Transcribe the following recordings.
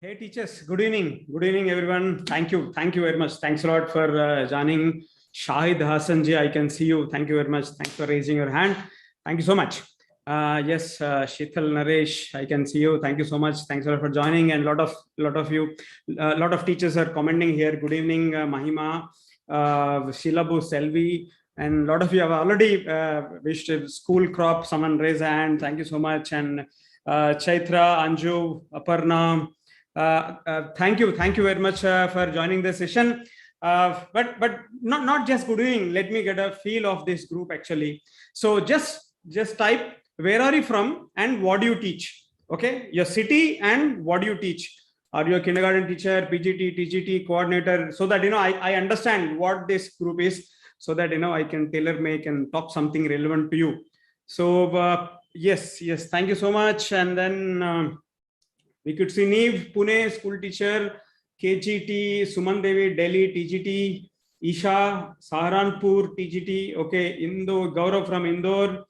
Hey teachers, good evening. Good evening, everyone. Thank you. Thank you very much. Thanks a lot for joining. Shahid Hassanji, I can see you. Thank you very much. Thanks for raising your hand. Thank you so much. Yes, Sheetal Naresh, I can see you. Thank you so much. Thanks a lot for joining. And lot of teachers are commenting here. Good evening, Mahima, Shilabu, Selvi, and a lot of you have already wished school crop. Someone raise a hand. Thank you so much. And Chaitra, Anju, Aparna. Thank you very much for joining the session. But not just good evening. Let me get a feel of this group actually. So just type where are you from and what do you teach? Okay, your city and what do you teach? Are you a kindergarten teacher, PGT, TGT coordinator? So that I understand what this group is, so that I can tailor make and talk something relevant to you. So yes, thank you so much. And then we could see Neve, Pune, school teacher, KGT, Suman Devi, Delhi, TGT, Isha, Saharanpur, TGT, okay, Indo, Gaurav from Indore,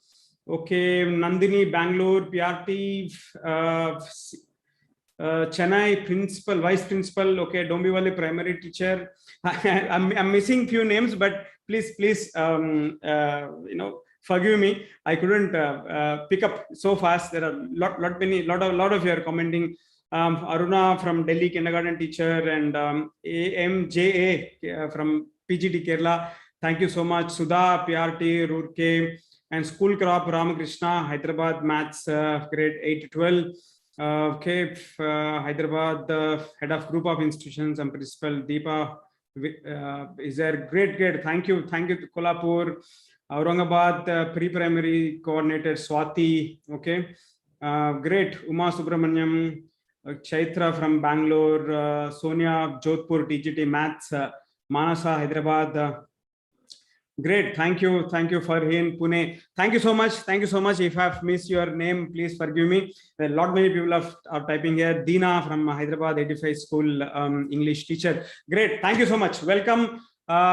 okay, Nandini, Bangalore, PRT, Chennai, principal, vice principal, okay, Dombiwali, primary teacher. I'm missing few names, but please, forgive me. I couldn't pick up so fast. There are lot of you are commenting. Aruna from Delhi, kindergarten teacher, and AMJA from PGT Kerala. Thank you so much. Sudha, PRT, Roorkee, and School Crop, Ramakrishna, Hyderabad, Maths, grade 8 to 12. Okay, Hyderabad, head of group of institutions and principal, Deepa, is there? Great. Thank you to Kolhapur. Aurangabad, pre-primary coordinator, Swati. Okay, great. Uma Subramanyam, Chaitra from Bangalore, Sonia, Jodhpur, TGT Maths, Manasa, Hyderabad. Great. Thank you for in Pune. Thank you so much. If I've missed your name, please forgive me. A lot many people are typing here. Dina from Hyderabad, 85 school English teacher. Great. Thank you so much. Welcome.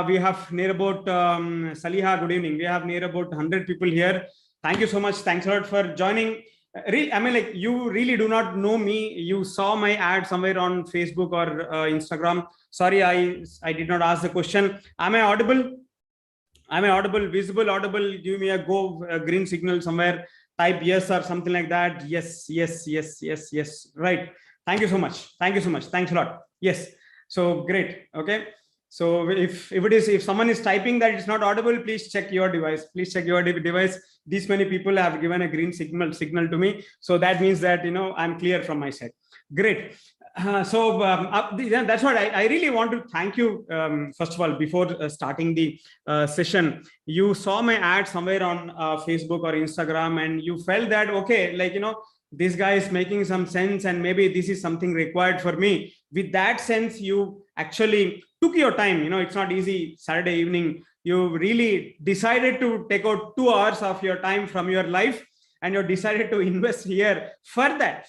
We have near about Saliha, good evening. We have near about 100 people here. Thank you so much. Thanks a lot for joining. I mean, like, you really do not know me. You saw my ad somewhere on Facebook or Instagram. Sorry, I did not ask the question. Am I audible? Visible, audible? Give me a green signal somewhere. Type yes or something like that. Yes. Right. Thank you so much. Thanks a lot. Yes. So great. Okay. So if someone is typing that it's not audible, please check your device. These many people have given a green signal to me. So that means that, I'm clear from my side. Great. So that's what I really want to thank you. First of all, before starting the session, you saw my ad somewhere on Facebook or Instagram, and you felt that, okay, like, this guy is making some sense and maybe this is something required for me. With that sense, you actually took your time. It's not easy. Saturday evening, you really decided to take out 2 hours of your time from your life, and you decided to invest here for that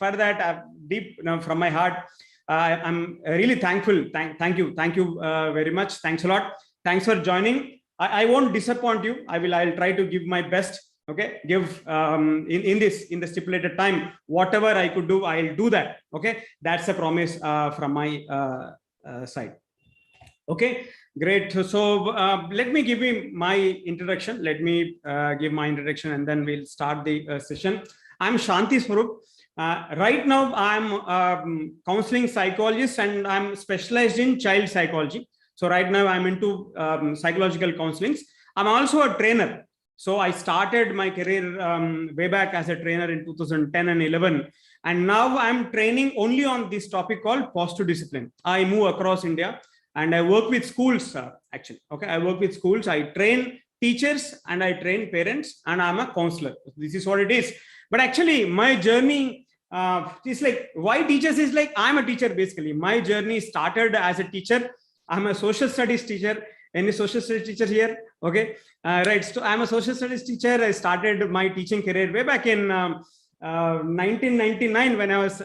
deep, from my heart. I'm really thankful. Thank you very much. Thanks a lot. Thanks for joining. I won't disappoint you. I'll try to give my best. Okay, give in the stipulated time, whatever I could do, I'll do that. Okay, that's a promise from my side. Okay, great. So let me give you my introduction. And then we'll start the session. I'm Shanti Swarup. Right now, I'm a counseling psychologist and I'm specialized in child psychology. So right now, I'm into psychological counselings. I'm also a trainer. So I started my career way back as a trainer in 2010 and 11. And now I'm training only on this topic called positive discipline. I move across India and I work with schools, actually. Okay, I work with schools. I train teachers and I train parents, and I'm a counselor. This is what it is. But actually, my journey is like, why teachers is like, I'm a teacher basically. My journey started as a teacher. I'm a social studies teacher. Any social studies teacher here? Okay, right. So I'm a social studies teacher. I started my teaching career way back in 1999 when I was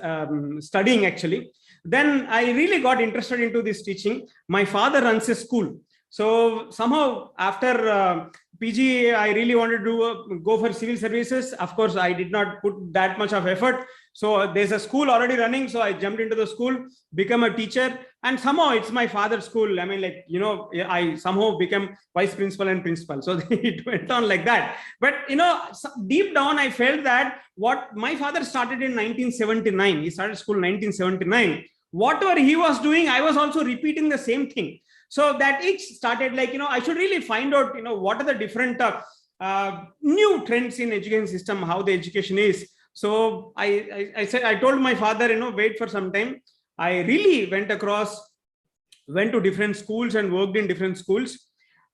studying actually. Then I really got interested into this teaching. My father runs a school. So somehow after PG, I really wanted to go for civil services. Of course, I did not put that much of effort. So there's a school already running. So I jumped into the school, become a teacher, and somehow it's my father's school. I mean, like, you know, I somehow became vice principal and principal. So it went on like that. But, you know, deep down, I felt that what my father started in 1979, he started school in 1979. Whatever he was doing, I was also repeating the same thing. So that it started like, you know, I should really find out, you know, what are the different new trends in education system, how the education is. So I said, I told my father, you know, wait for some time. I really went to different schools and worked in different schools.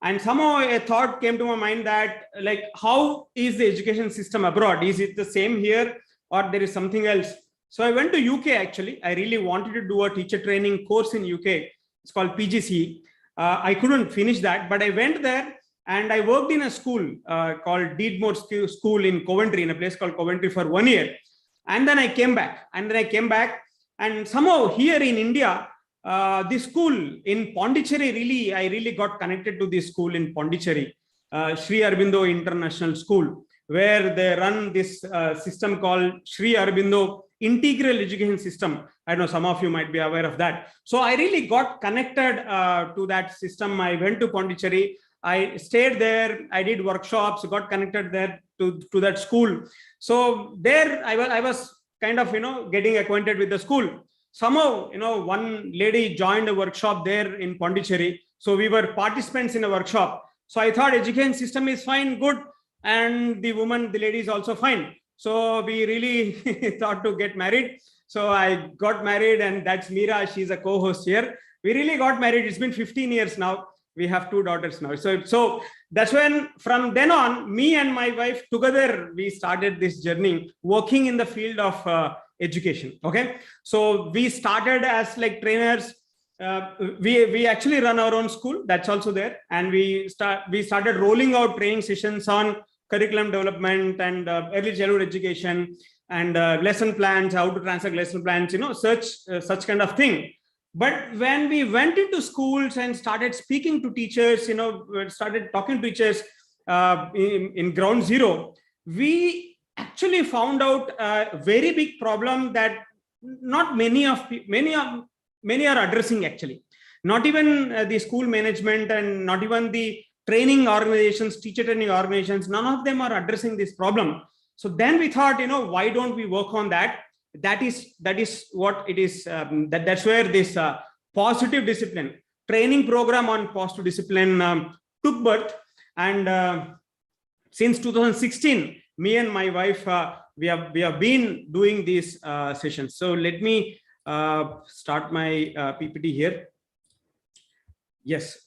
And somehow a thought came to my mind that, like, how is the education system abroad? Is it the same here or there is something else? So I went to UK actually. I really wanted to do a teacher training course in UK. It's called PGCE. I couldn't finish that, but I went there and I worked in a school called Deedmore School in Coventry, in a place called Coventry, for 1 year. And then I came back. And somehow here in India, this school in Pondicherry, I really got connected to this school in Pondicherry, Sri Aurobindo International School, where they run this system called Sri Aurobindo Integral Education System. I know some of you might be aware of that. So I really got connected to that system. I went to Pondicherry. I stayed there. I did workshops, got connected there to that school. So there I was kind of, you know, getting acquainted with the school. Somehow, you know, one lady joined a workshop there in Pondicherry. So we were participants in a workshop. So I thought education system is fine, good. And the lady is also fine. So we really thought to get married. So I got married, and that's Meera. She's a co-host here. We really got married. It's been 15 years now. We have 2 daughters now. So that's when, from then on, me and my wife together, we started this journey working in the field of education. Okay. So we started as like trainers. We actually run our own school. That's also there. And we started rolling out training sessions on curriculum development and early childhood education and lesson plans, how to translate lesson plans, you know, such kind of thing. But when we went into schools and started speaking to teachers, you know, started talking to teachers in ground zero, we actually found out a very big problem that not many are addressing actually. Not even the school management and not even the training organizations, teacher training organizations, none of them are addressing this problem. So then we thought, you know, why don't we work on that? That is what it is. That's where this positive discipline training program on positive discipline took birth. And since 2016, me and my wife, we have been doing these sessions. So let me start my PPT here. Yes,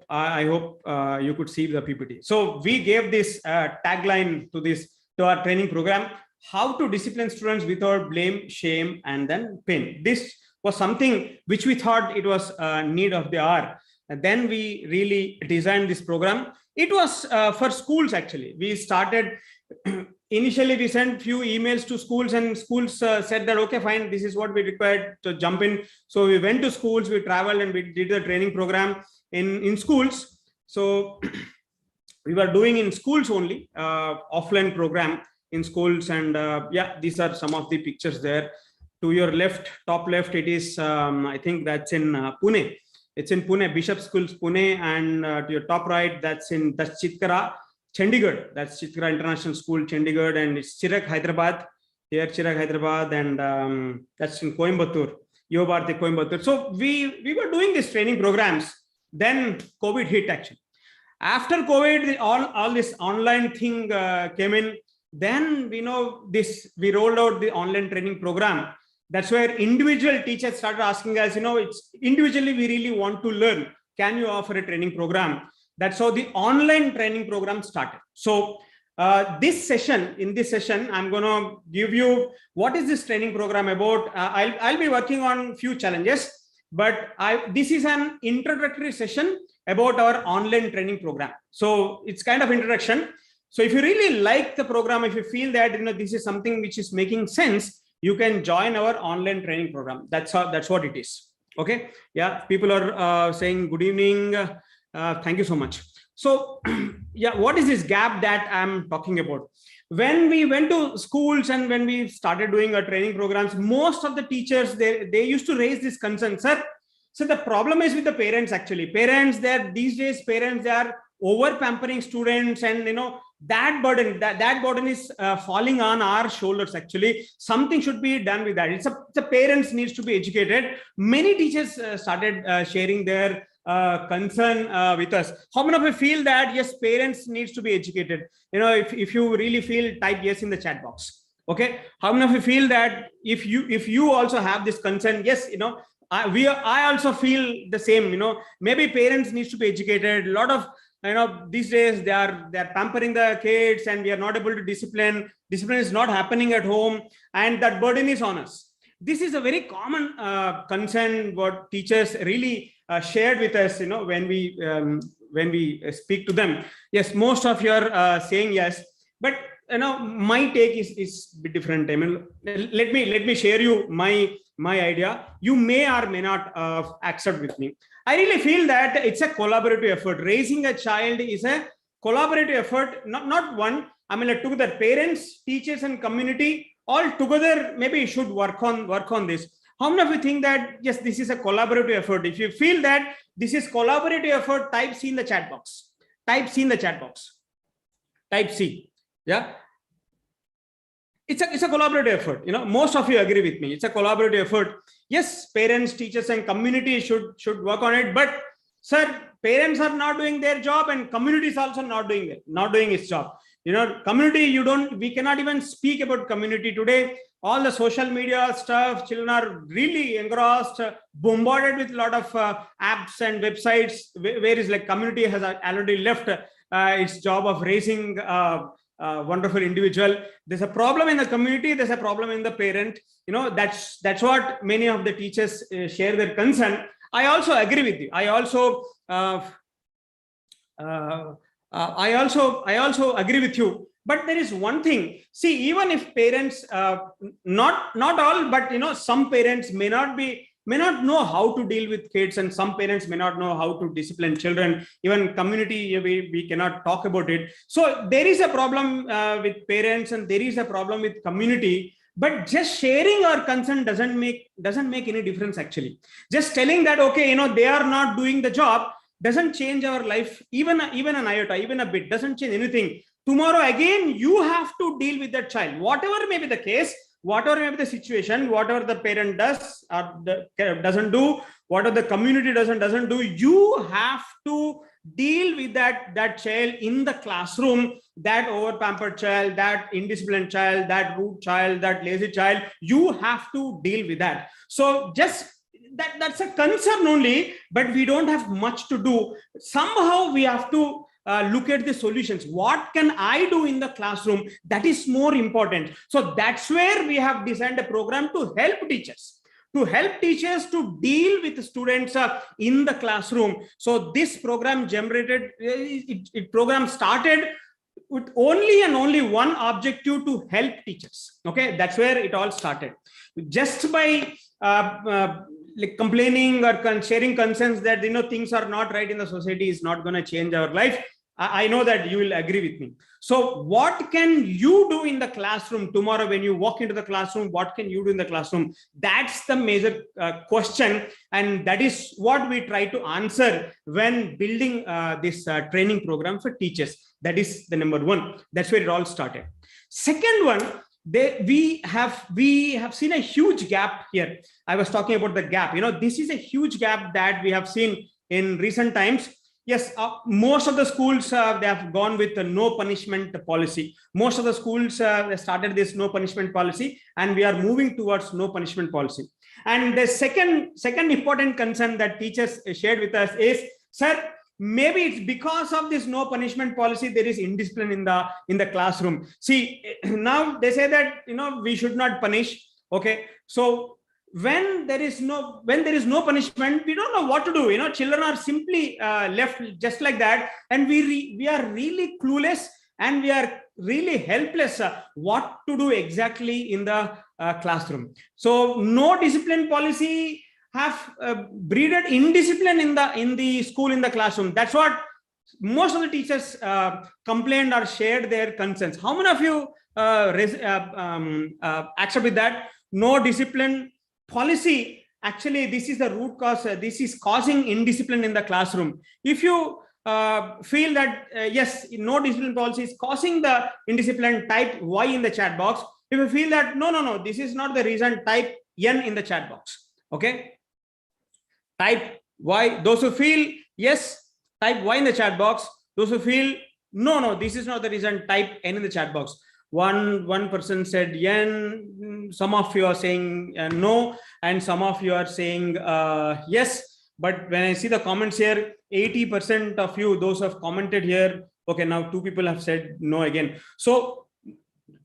I hope you could see the PPT. So we gave this tagline to our training program: how to discipline students without blame, shame, and then pain. This was something which we thought it was a need of the hour. And then we really designed this program. It was for schools actually. We started initially, we sent few emails to schools, and schools said that, okay, fine, this is what we required to jump in. So we went to schools, we traveled, and we did the training program in schools. So we were doing in schools only, offline program in schools. And yeah, these are some of the pictures there. To your left, top left, it is, I think that's in Pune. It's in Pune, Bishop Schools, Pune. And to your top right, that's Chitkara, Chandigarh. That's Chitkara International School, Chandigarh. And it's Chirag, Hyderabad. Here, Chirag, Hyderabad. And that's in Coimbatore, Yobharti, Coimbatore. So we were doing these training programs. Then COVID hit actually. After COVID, all this online thing came in. Then we rolled out the online training program. That's where individual teachers started asking us, it's individually we really want to learn. Can you offer a training program? That's how the online training program started. So in this session, I'm going to give you what is this training program about. I'll be working on few challenges, but this is an introductory session about our online training program. So it's kind of introduction. So if you really like the program, if you feel that this is something which is making sense, you can join our online training program. That's what it is. Okay. Yeah. People are saying good evening. Thank you so much. So yeah, what is this gap that I'm talking about? When we went to schools and when we started doing our training programs, most of the teachers, they used to raise this concern, sir. So the problem is with the parents. Actually, parents, these days parents, they are over pampering students, and that burden is falling on our shoulders. Actually, something should be done with that. The parents needs to be educated. Many teachers started sharing their concern with us. How many of you feel that yes, parents needs to be educated? If you really feel, type yes in the chat box. Okay, how many of you feel that if you also have this concern? Yes, I also feel the same. Maybe parents needs to be educated. A lot of these days they are pampering the kids, and we are not able to discipline is not happening at home, and that burden is on us. This is a very common concern what teachers really shared with us, when we speak to them. Yes, most of you are saying yes, but my take is a bit different. I mean, let me share you my idea. You may or may not accept with me. I really feel that it's a collaborative effort. Raising a child is a collaborative effort, not one. I mean, together, parents, teachers, and community all together maybe should work on this. How many of you think that yes, this is a collaborative effort? If you feel that this is collaborative effort, type C in the chat box. Type C in the chat box. Type C. Yeah. It's a collaborative effort. Most of you agree with me. It's a collaborative effort. Yes, parents, teachers, and community should work on it. But sir, parents are not doing their job, and community is also not doing its job. Community, we cannot even speak about community today. All the social media stuff, children are really engrossed, bombarded with a lot of apps and websites, whereas like community has already left its job of raising wonderful individual. There's a problem in the community, there's a problem in the parent. That's what many of the teachers share their concern. I also agree with you. I also agree with you. But there is one thing. See, even if parents, not all, but some parents may not know how to deal with kids, and some parents may not know how to discipline children. Even community, we cannot talk about it. So there is a problem with parents, and there is a problem with community. But just sharing our concern doesn't make any difference. Actually, just telling that okay, they are not doing the job doesn't change our life even an iota, even a bit. Doesn't change anything. Tomorrow again, you have to deal with that child, whatever may be the case, whatever may be the situation, whatever the parent does or doesn't do, whatever the community doesn't do, you have to deal with that child in the classroom, that over pampered child, that indisciplined child, that rude child, that lazy child. You have to deal with that. So just that's a concern only, but we don't have much to do. Somehow we have to look at the solutions. What can I do in the classroom? That is more important. So that's where we have designed a program to help teachers to deal with students in the classroom. So this program program started with only and only one objective: to help teachers. Okay, that's where it all started. Just by like complaining or sharing concerns that things are not right in the society is not going to change our life. I know that you will agree with me. So what can you do in the classroom tomorrow when you walk into the classroom? What can you do in the classroom? That's the major question, and that is what we try to answer when building this training program for teachers. That is the number one. That's where it all started. Second one, we have seen a huge gap here. I was talking about the gap. This is a huge gap that we have seen in recent times. Yes, most of the schools, they have gone with a no punishment policy. Most of the schools started this no punishment policy, and we are moving towards no punishment policy. And the second important concern that teachers shared with us is, sir, maybe it's because of this no punishment policy, there is indiscipline in the classroom. See, now they say that, we should not punish. Okay. So when there is no punishment, we don't know what to do. Children are simply left just like that, and we are really clueless, and we are really helpless what to do exactly in the classroom. So no discipline policy have breeded indiscipline in the school, in the classroom. That's what most of the teachers complained or shared their concerns. How many of you accept with that? No discipline policy. Actually, this is the root cause. This is causing indiscipline in the classroom. If you feel that yes, no discipline policy is causing the indiscipline, type Y in the chat box. If you feel that no, this is not the reason, type N in the chat box. Okay, type Y. Those who feel yes, type Y in the chat box. Those who feel no, this is not the reason, type N in the chat box. One person said N. Some of you are saying no, and some of you are saying yes. But when I see the comments here, 80% of you, those who have commented here, okay, now 2 people have said no again. So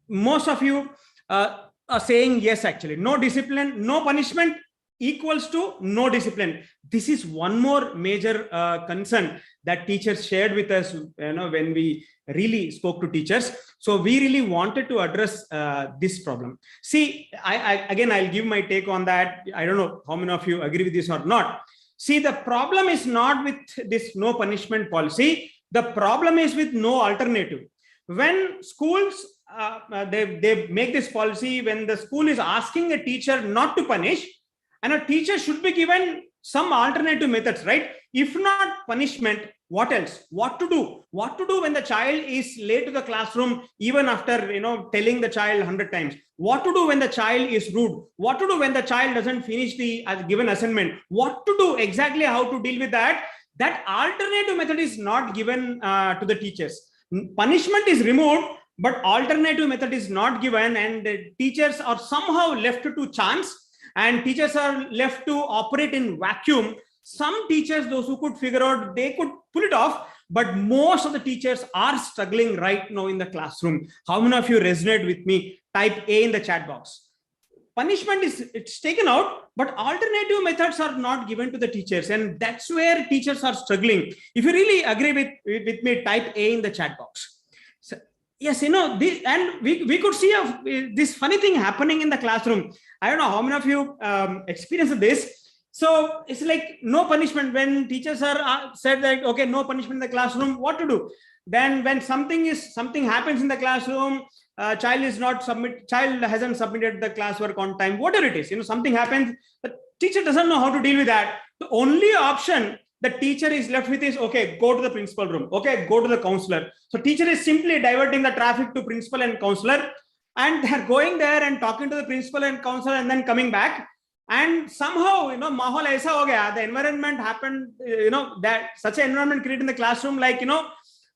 most of you are saying yes. Actually, no discipline, no punishment equals to no discipline. This is one more major concern that teachers shared with us, when we really spoke to teachers. So we really wanted to address this problem. See, again, I'll give my take on that. I don't know how many of you agree with this or not. See, the problem is not with this no punishment policy. The problem is with no alternative. When schools, they make this policy, when the school is asking a teacher not to punish, and a teacher should be given some alternative methods, right? If not punishment, what else? What to do? What to do when the child is late to the classroom, even after telling the child 100 times? What to do when the child is rude? What to do when the child doesn't finish the given assignment? What to do exactly? How to deal with that? That alternative method is not given to the teachers. Punishment is removed, but alternative method is not given, and the teachers are somehow left to chance. And teachers are left to operate in vacuum. Some teachers, those who could figure out, they could pull it off, but most of the teachers are struggling right now in the classroom. How many of you resonate with me? Type A in the chat box. Punishment it's taken out, but alternative methods are not given to the teachers, and that's where teachers are struggling. If you really agree with me, type A in the chat box. So, yes, and we could see this funny thing happening in the classroom. I don't know how many of you experienced this. So it's like no punishment. When teachers are said that, okay, no punishment in the classroom, what to do? Then when something happens in the classroom, child hasn't submitted the classwork on time, whatever it is, something happens, the teacher doesn't know how to deal with that. The only option the teacher is left with is, okay, go to the principal room, okay, go to the counselor. So teacher is simply diverting the traffic to principal and counselor, and they're going there and talking to the principal and counselor and then coming back. And somehow, mahol aisa ho gaya, the environment happened, that such an environment created in the classroom, like,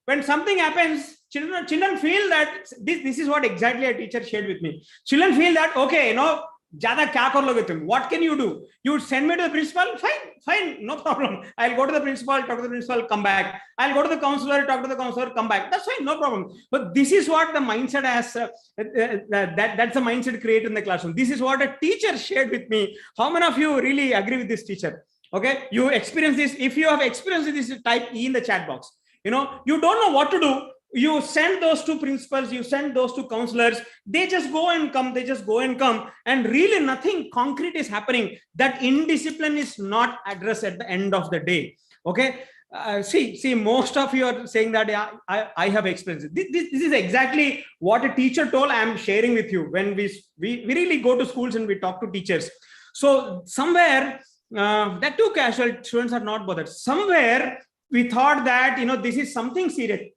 when something happens, children feel that this is what exactly a teacher shared with me. Children feel that, okay, Jada kya kar loge tum? What can you do? You would send me to the principal? Fine, no problem. I'll go to the principal, talk to the principal, come back. I'll go to the counselor, talk to the counselor, come back. That's fine, no problem. But this is what the mindset has, that's the mindset created in the classroom. This is what a teacher shared with me. How many of you really agree with this teacher? Okay, you experience this. If you have experienced this, type E in the chat box. You don't know what to do. You send those to principals, you send those to counselors, they just go and come, and really nothing concrete is happening. That indiscipline is not addressed at the end of the day. Okay, see, most of you are saying that, yeah, I have experienced it. This is exactly what a teacher told. I am sharing with you. When we really go to schools and we talk to teachers. So somewhere, that too casual, students are not bothered. Somewhere we thought that, this is something serious,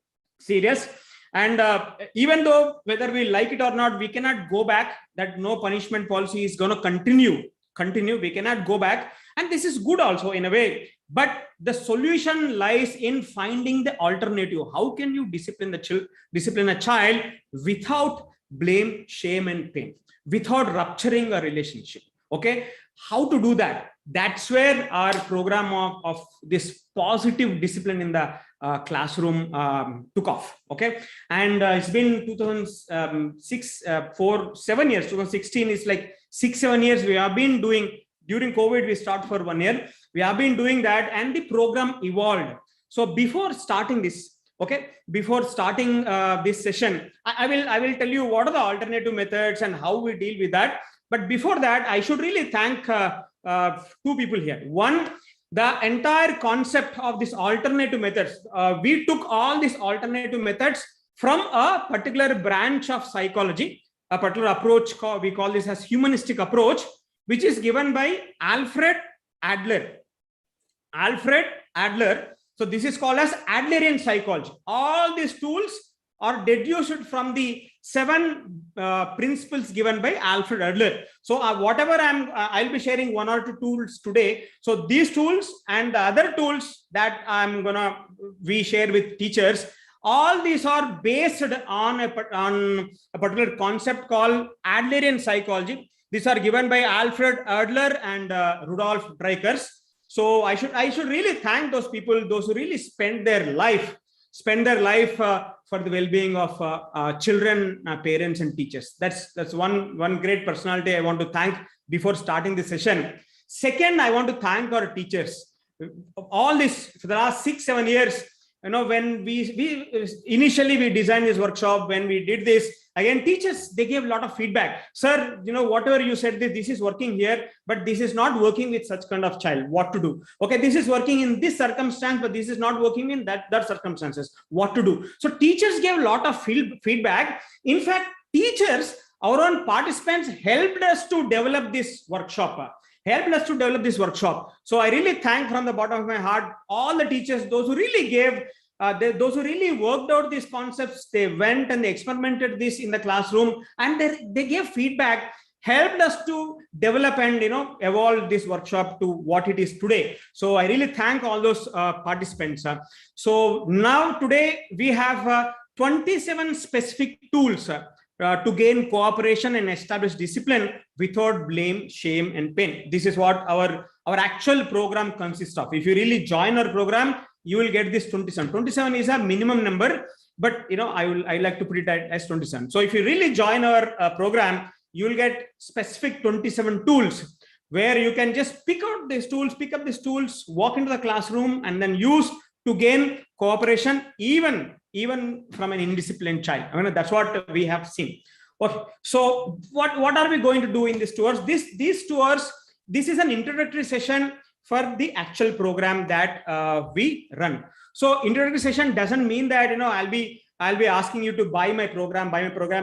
and even though whether we like it or not, we cannot go back. That no punishment policy is going to continue. We cannot go back, and this is good also in a way. But the solution lies in finding the alternative. How can you discipline a child without blame, shame, and pain, without rupturing a relationship? Okay, how to do that? That's where our program of this positive discipline in the classroom took off. Okay, and it's been 2006 for 7 years. 2016 is like 6-7 years we have been doing. During COVID, we start for 1 year. We have been doing that, and the program evolved. So before starting this, this session, I will tell you what are the alternative methods and how we deal with that. But before that, I should really thank 2 people here. One, the entire concept of this alternative methods. We took all these alternative methods from a particular branch of psychology, a particular approach, we call this as humanistic approach, which is given by Alfred Adler. Alfred Adler. So this is called as Adlerian psychology. All these tools are deduced from the 7 principles given by Alfred Adler. So whatever I'll be sharing 1 or 2 tools today. So these tools and the other tools that we share with teachers, all these are based on a particular concept called Adlerian psychology. These are given by Alfred Adler and Rudolf Dreikurs. So I should really thank those people, those who really spend their life for the well-being of children, parents, and teachers. That's one great personality I want to thank before starting the session. Second, I want to thank our teachers. All this for the last 6-7 years. When we initially designed this workshop, when we did this, again, teachers, they gave a lot of feedback. Sir, whatever you said, this is working here, but this is not working with such kind of child. What to do? Okay, this is working in this circumstance, but this is not working in that circumstances. What to do? So teachers gave a lot of feedback. In fact, teachers, our own participants, helped us to develop this workshop. So I really thank from the bottom of my heart all the teachers, those who really gave, those who really worked out these concepts. They went and they experimented this in the classroom, and they gave feedback, helped us to develop and evolve this workshop to what it is today. So I really thank all those participants. So now today we have 27 specific tools to gain cooperation and establish discipline without blame, shame, and pain. This is what our actual program consists of. If you really join our program, you will get this 27. 27 is a minimum number, but I like to put it as 27. So if you really join our program, you will get specific 27 tools where you can just pick up these tools, walk into the classroom, and then use to gain cooperation even from an indisciplined child. That's what we have seen. Okay, so what are we going to do in these tours? These tours, this is an introductory session for the actual program that we run. So introductory session doesn't mean that I'll be asking you to buy my program.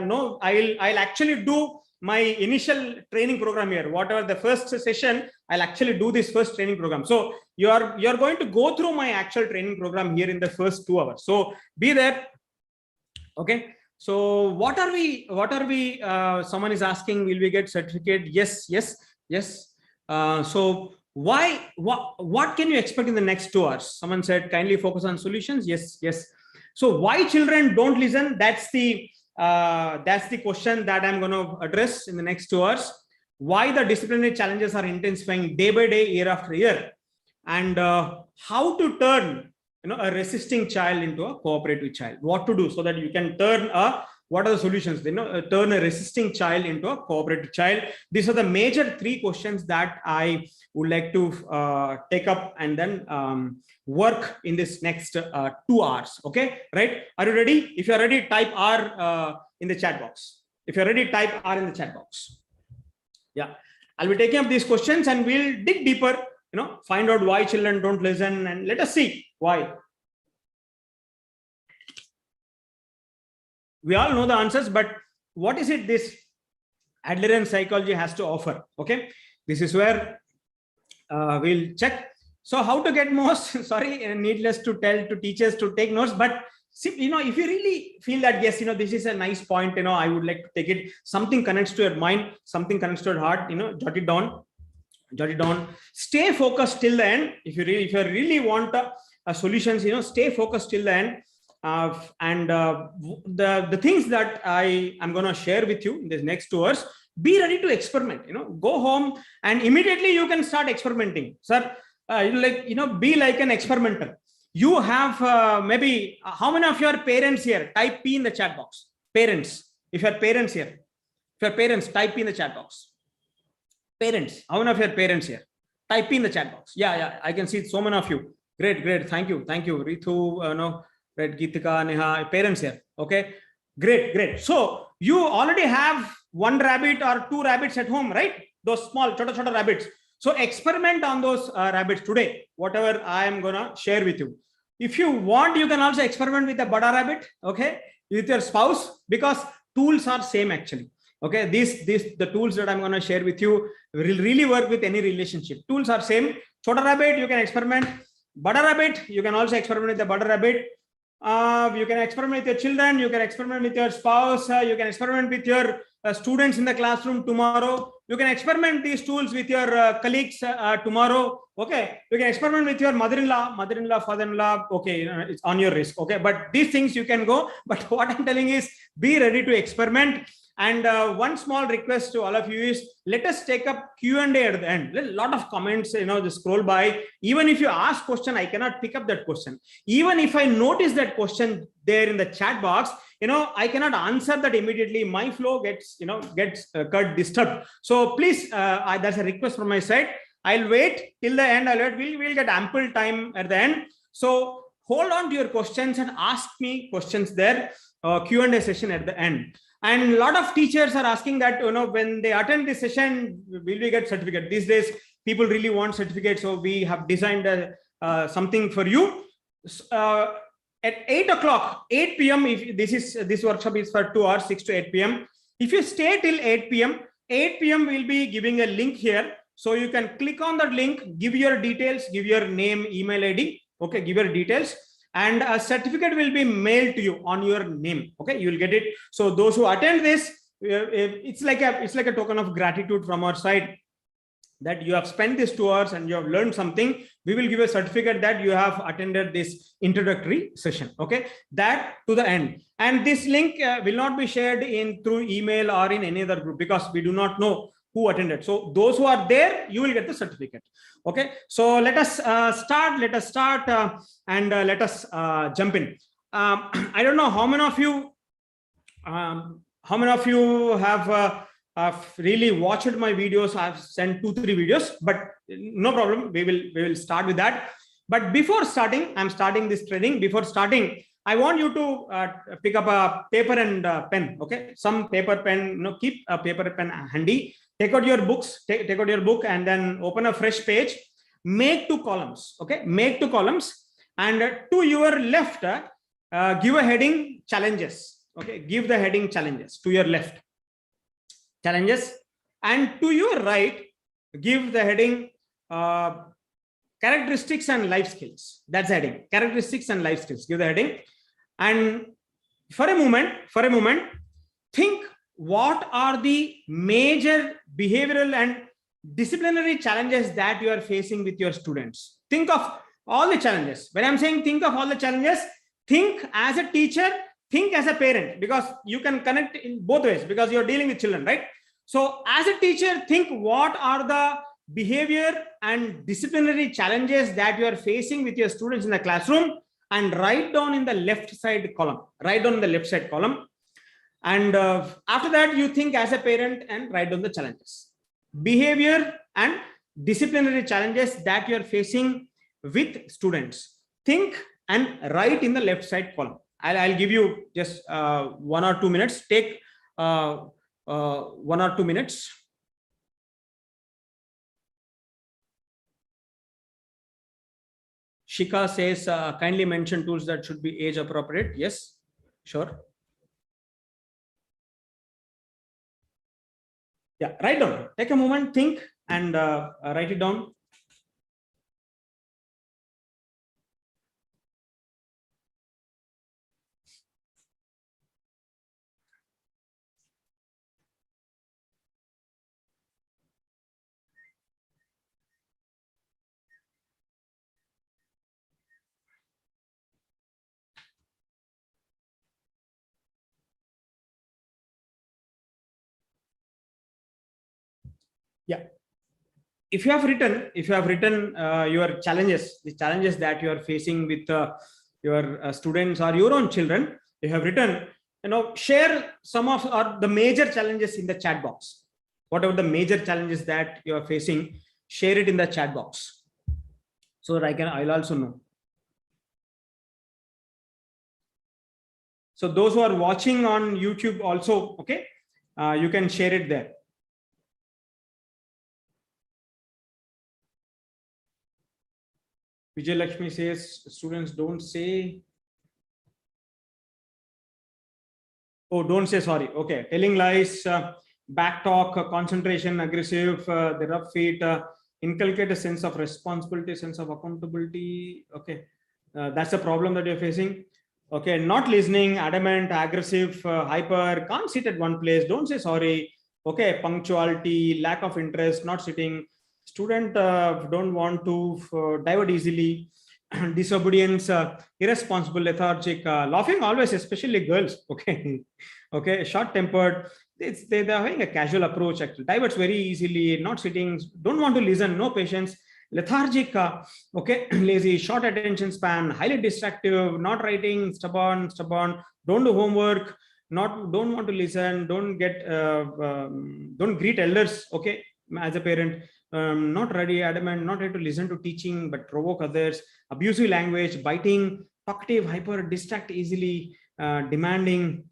No, I'll actually do my initial training program here. Whatever the first session, I'll actually do this first training program. So you're going to go through my actual training program here in the first 2 hours. So be there. Okay. So what are we? Someone is asking, will we get certificate? Yes. So what can you expect in the next 2 hours? Someone said, kindly focus on solutions. Yes. So why children don't listen? That's the question that I'm going to address in the next 2 hours. Why the disciplinary challenges are intensifying day by day, year after year, and how to turn a resisting child into a cooperative child. What to do so that you can turn what are the solutions? Turn a resisting child into a cooperative child. These are the major 3 questions that I would like to take up and then work in this next 2 hours. Okay, right? Are you ready? If you are ready, type R in the chat box. If you're ready, type R in the chat box. Yeah, I'll be taking up these questions and we'll dig deeper, find out why children don't listen, and let us see why. We all know the answers, but what is it this Adlerian psychology has to offer? Okay, this is where we'll check. So how to get most, sorry, needless to tell to teachers to take notes, but see, if you really feel that, yes, this is a nice point, I would like to take it, something connects to your mind, something connects to your heart, jot it down, stay focused till the end. If you really want solutions, stay focused till the end. And the things that I am going to share with you in this next 2 hours, be ready to experiment, go home and immediately you can start experimenting. Sir, be like an experimenter. You have maybe, how many of your parents here? Type P in the chat box. Parents, if your parents here, if your parents, type P in the chat box. Parents, how many of your parents here? Type P in the chat box. Yeah, I can see so many of you. Great, thank you. Ritu, Red, Geetika, Neha, parents here. Okay, great. So you already have 1 rabbit or 2 rabbits at home, right? Those small chota rabbits. So experiment on those rabbits today, whatever I am gonna share with you. If you want, you can also experiment with the Bada rabbit, okay, with your spouse, because tools are same actually. Okay, the tools that I'm gonna share with you will really work with any relationship. Tools are same. Chota rabbit, you can experiment. Bada rabbit, you can also experiment with the Bada rabbit. You can experiment with your children, you can experiment with your spouse, you can experiment with your students in the classroom tomorrow. You can experiment these tools with your colleagues tomorrow. Okay, you can experiment with your mother-in-law, father-in-law. Okay, it's on your risk. Okay, but these things you can go. But what I'm telling is, be ready to experiment. And one small request to all of you is, let us take up Q&A at the end. A lot of comments, just scroll by. Even if you ask question, I cannot pick up that question. Even if I notice that question there in the chat box, I cannot answer that immediately. My flow gets cut disturbed. So please, that's a request from my side. I'll wait till the end. We'll get ample time at the end. So hold on to your questions and ask me questions there. Q&A session at the end. And a lot of teachers are asking that, when they attend this session, will we get certificate? These days, people really want certificate. So we have designed something for you. At 8 o'clock, 8 p.m., if this workshop is for 2 hours, 6 to 8 p.m. If you stay till 8 p.m., 8 p.m. we'll be giving a link here. So you can click on that link, give your details, give your name, email ID. Okay, give your details. And a certificate will be mailed to you on your name. Okay, you will get it. So those who attend this, it's like a token of gratitude from our side that you have spent these 2 hours and you have learned something. We will give a certificate that you have attended this introductory session. Okay, that to the end. And this link will not be shared through email or in any other group, because we do not know who attended. So those who are there, you will get the certificate. Okay, so let us start. And let us jump in. I don't know how many of you have really watched my videos. I've sent 2-3 videos, but no problem. We will start with that. But before starting, I'm starting this training. Before starting, I want you to pick up a paper and pen. Okay, some paper, pen. Keep a paper, pen handy. Take out your books. Take out your book and then open a fresh page. Make 2 columns. Okay, make 2 columns. And to your left, give a heading challenges. Okay, give the heading challenges to your left. Challenges. And to your right, give the heading characteristics and life skills. That's the heading. Characteristics and life skills. Give the heading. And for a moment, think what are the major behavioral and disciplinary challenges that you are facing with your students. Think of all the challenges. When I'm saying think of all the challenges, think as a teacher, think as a parent, because you can connect in both ways, because you're dealing with children, right? So as a teacher, think what are the behavior and disciplinary challenges that you are facing with your students in the classroom, and write down in the left side column. Write down in the left side column. And after that, you think as a parent and write down the challenges. Behavior and disciplinary challenges that you are facing with students. Think and write in the left side column. I'll give you just 1 or 2 minutes. Take 1 or 2 minutes. Shika says, kindly mention tools that should be age appropriate. Yes, sure. Yeah, write down. Take a moment, think, and write it down. Yeah. If you have written your challenges, the challenges that you are facing with your students or your own children, you have written, share some of the major challenges in the chat box. Whatever the major challenges that you are facing, share it in the chat box, so that I'll also know. So those who are watching on YouTube also, okay, you can share it there. Vijay Lakshmi says students don't say. Oh, don't say sorry. Okay. Telling lies, back talk, concentration, aggressive, the rough feet, inculcate a sense of responsibility, sense of accountability. Okay. That's the problem that you're facing. Okay. Not listening, adamant, aggressive, hyper, can't sit at one place. Don't say sorry. Okay. Punctuality, lack of interest, not sitting. Student don't want to divert easily. Disobedience, irresponsible, lethargic, laughing always, especially girls. Okay. Okay, short tempered. They're having a casual approach, actually diverts very easily, not sitting, don't want to listen, no patience, lethargic, okay, lazy, short attention span, highly distractive, not writing, stubborn, don't do homework, don't want to listen, don't greet elders, okay, as a parent, not ready, adamant, not ready to listen to teaching, but provoke others, abusive language, biting, talkative, hyper, distract easily, demanding.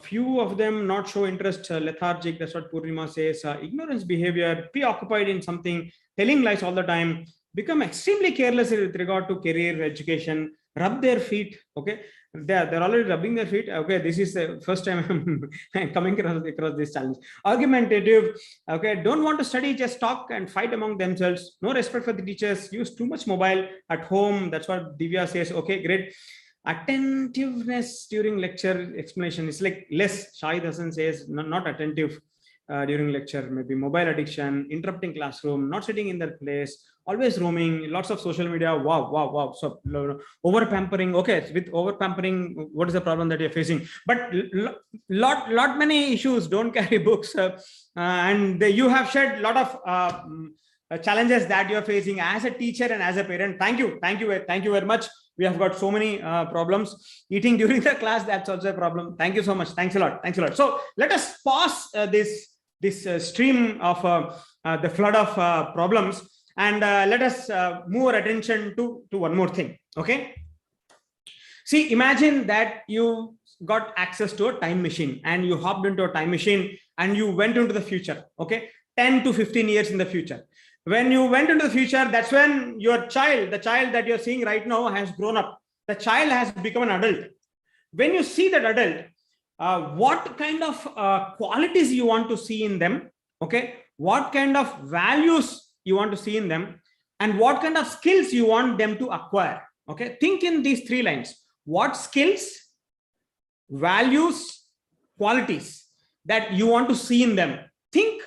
Few of them not show interest, lethargic. That's what Purnima says. Ignorance behavior, preoccupied in something, telling lies all the time, become extremely careless with regard to career, education, rub their feet. Okay, they're already rubbing their feet. Okay, this is the first time I'm coming across this challenge. Argumentative. Okay, don't want to study, just talk and fight among themselves. No respect for the teachers. Use too much mobile at home. That's what Divya says. Okay, great. Attentiveness during lecture explanation is like less. Shahid Hassan says not attentive during lecture, maybe mobile addiction, interrupting classroom, not sitting in their place, always roaming, lots of social media. Wow. So over pampering. Okay, with over pampering, what is the problem that you're facing? But lot many issues. Don't carry books, and you have shared a lot of challenges that you're facing as a teacher and as a parent. Thank you very much. We have got so many problems. Eating during the class, that's also a problem. Thank you so much. Thanks a lot. So let us pause this stream of the flood of problems, and let us move our attention to one more thing. Okay. See, imagine that you got access to a time machine and you hopped into a time machine and you went into the future. Okay. 10 to 15 years in the future. When you went into the future, that's when your child, the child that you're seeing right now, has grown up. The child has become an adult. When you see that adult, what kind of qualities you want to see in them? Okay, what kind of values you want to see in them, and what kind of skills you want them to acquire? Okay, think in these three lines. What skills, values, qualities that you want to see in them? Think,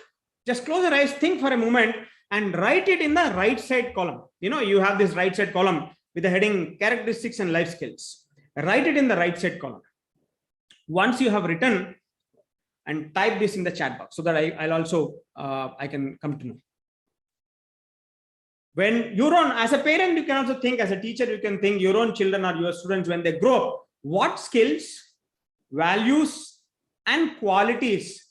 just close your eyes, think for a moment, and write it in the right side column. You know, you have this right side column with the heading characteristics and life skills. Write it in the right side column. Once you have written, and type this in the chat box so that I'll also, I can come to know. When your own, as a parent, you can also think, as a teacher, you can think your own children or your students, when they grow up, what skills, values, and qualities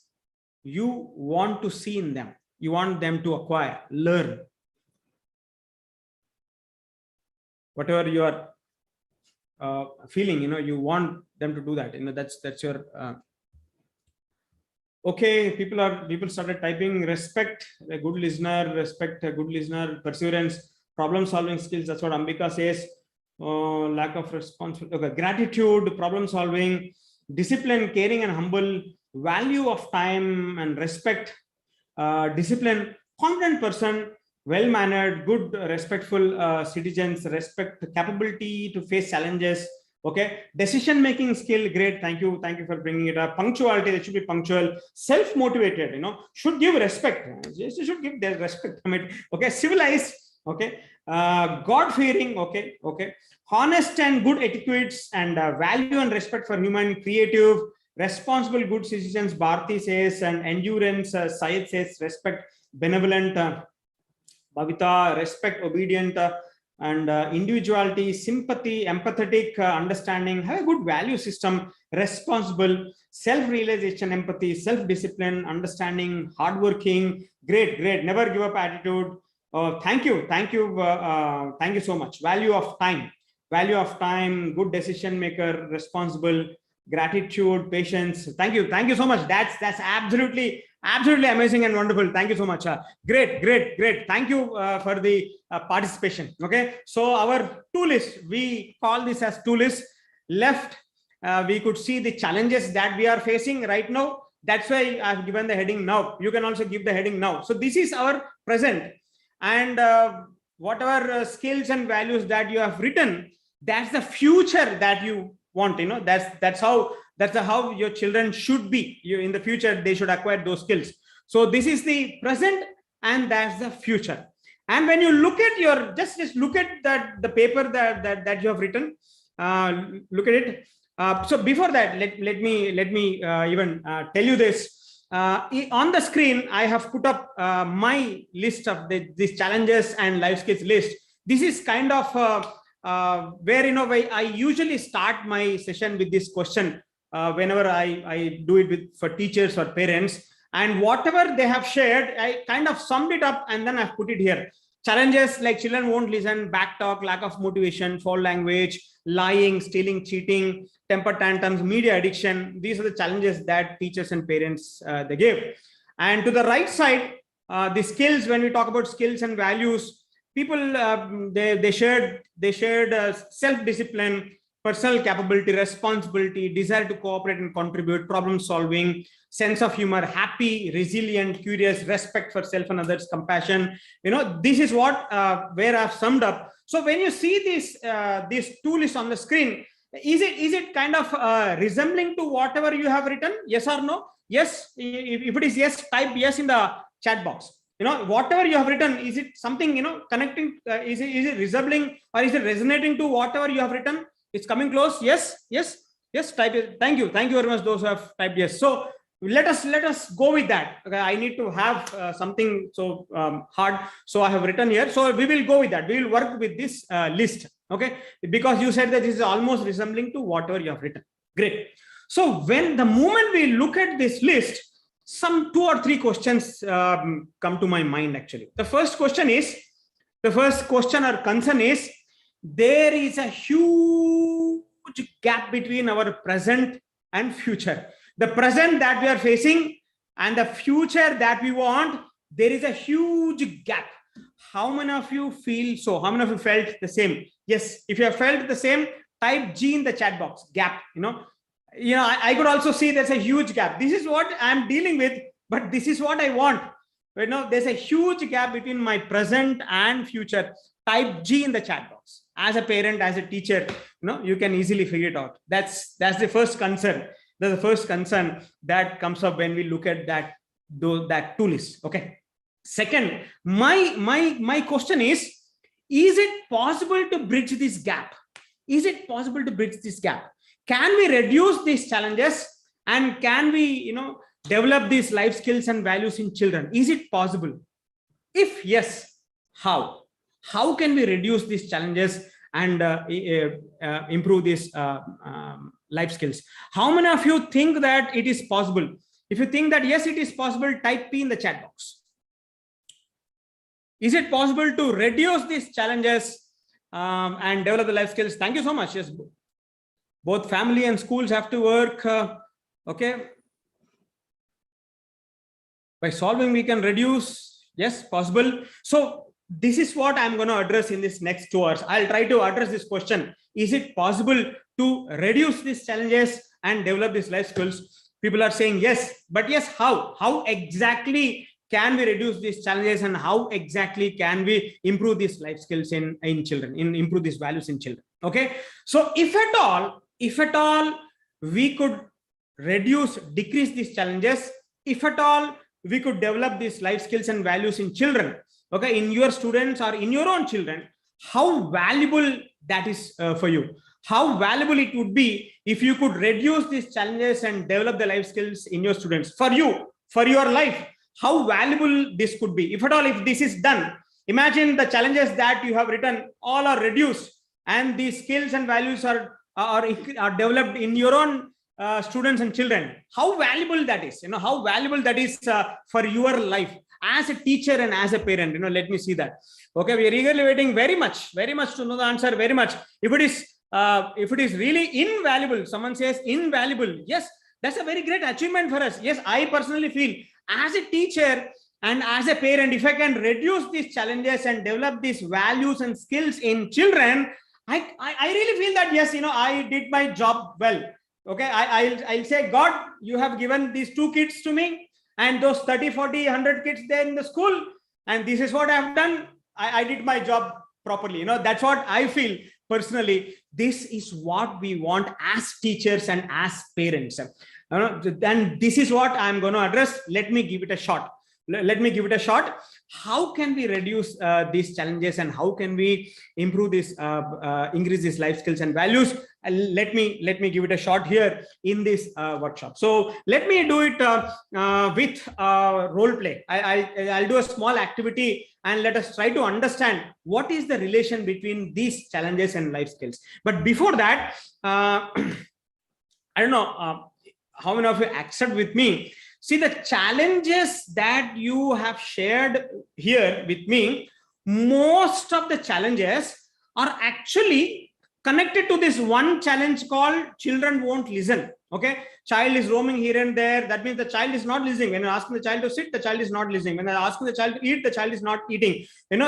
you want to see in them. You want them to acquire, learn. Whatever you are feeling, you know, you want them to do that. You know, that's your. Okay, people started typing. Respect, a good listener. Respect, a good listener. Perseverance, problem solving skills. That's what Ambika says. Lack of responsibility. Okay, gratitude, problem solving, discipline, caring and humble, value of time and respect. Discipline, confident person, well-mannered, good, respectful citizens, respect, capability to face challenges. Okay, decision-making skill, great. Thank you for bringing it up. Punctuality, they should be punctual. Self-motivated, you know, should give respect. They should give their respect. I mean, okay, civilized. Okay, God-fearing. Okay. Honest and good etiquettes and value and respect for human, creative, responsible, good citizens, Bharti says, and endurance, Syed says, respect, benevolent, Bhavita, respect, obedient, and individuality, sympathy, empathetic, understanding, have a good value system, responsible, self-realization, empathy, self-discipline, understanding, hardworking, great, never give up attitude. Thank you so much. Value of time, good decision maker, responsible, gratitude, patience. Thank you so much. That's absolutely amazing and wonderful. Thank you so much. Great. Thank you for the participation. Okay, so our tool list, we call this as tool list. Left, we could see the challenges that we are facing right now. That's why I've given the heading now. You can also give the heading now. So this is our present, and whatever skills and values that you have written, that's the future that you want. That's how your children should be. In the future, they should acquire those skills. So this is the present, and that's the future. And when you look at your, just look at the paper that you have written. Look at it. So before that, let me even tell you this. On the screen, I have put up my list of these challenges and life skills list. This is kind of where I usually start my session with this question whenever I do it for teachers or parents. And whatever they have shared, I kind of summed it up and then I've put it here. Challenges like children won't listen, backtalk, lack of motivation, foul language, lying, stealing, cheating, temper tantrums, media addiction. These are the challenges that teachers and parents they give. And to the right side, the skills, when we talk about skills and values, people they shared self-discipline, personal capability, responsibility, desire to cooperate and contribute, problem solving, sense of humor, happy, resilient, curious, respect for self and others, compassion. This is what where I've summed up. So when you see this tool is on the screen, is it kind of resembling to whatever you have written? Yes or no? Yes. If it is yes, type yes in the chat box. Whatever you have written, is it something connecting? Is it resembling or is it resonating to whatever you have written? It's coming close. Yes. Type it. Thank you very much. Those who have typed yes. So let us go with that. Okay, I need to have something so hard. So I have written here. So we will go with that. We will work with this list. Okay, because you said that this is almost resembling to whatever you have written. Great. So when the moment we look at this list, some 2 or 3 questions come to my mind. Actually, the first question or concern is, there is a huge gap between our present and future. The present that we are facing and the future that we want, there is a huge gap. How many of you feel so? How many of you felt the same? Yes, if you have felt the same, type G in the chat box. Gap. I could also see there's a huge gap. This is what I'm dealing with, but this is what I want. There's a huge gap between my present and future. Type G in the chat box. As a parent, as a teacher, you can easily figure it out. That's the first concern. That's the first concern that comes up when we look at that tool list. Okay. Second, my question is it possible to bridge this gap? Is it possible to bridge this gap? Can we reduce these challenges and can we, develop these life skills and values in children? Is it possible? If yes, how? How can we reduce these challenges and improve these life skills? How many of you think that it is possible? If you think that yes, it is possible, type P in the chat box. Is it possible to reduce these challenges and develop the life skills? Thank you so much. Yes, both family and schools have to work. Okay. By solving, we can reduce. Yes, possible. So this is what I'm going to address in this next 2 hours. I'll try to address this question. Is it possible to reduce these challenges and develop these life skills? People are saying yes, but yes, how? How exactly can we reduce these challenges and how exactly can we improve these life skills in children, improve these values in children? Okay. So if at all we could decrease these challenges, if at all we could develop these life skills and values in children, okay, in your students or in your own children, how valuable that is for you. How valuable it would be if you could reduce these challenges and develop the life skills in your students, for you, for your life. How valuable this could be. If at all, if this is done, imagine the challenges that you have written all are reduced and the skills and values are developed in your own students and children. How valuable that is, how valuable that is for your life as a teacher and as a parent. Let me see that. Okay, we are eagerly waiting very much to know the answer. Very much. If it is if it is really invaluable, someone says invaluable, yes, that's a very great achievement for us. Yes, I personally feel as a teacher and as a parent, if I can reduce these challenges and develop these values and skills in children, I really feel that, yes, I did my job well. Okay, I'll say, God, you have given these 2 kids to me, and those 30, 40, 100 kids there in the school, and this is what I have done. I did my job properly. That's what I feel personally. This is what we want as teachers and as parents. And this is what I'm going to address. Let me give it a shot. How can we reduce these challenges, and how can we improve this, increase these life skills and values? Let me give it a shot here in this workshop. So let me do it with role play. I'll do a small activity, and let us try to understand what is the relation between these challenges and life skills. But before that, I don't know how many of you accept with me. See, the challenges that you have shared here with me, most of the challenges are actually connected to this one challenge called children won't listen. Okay, child is roaming here and there. That means the child is not listening. When you're asking the child to sit, the child is not listening. When you're asking the child to eat, the child is not eating. When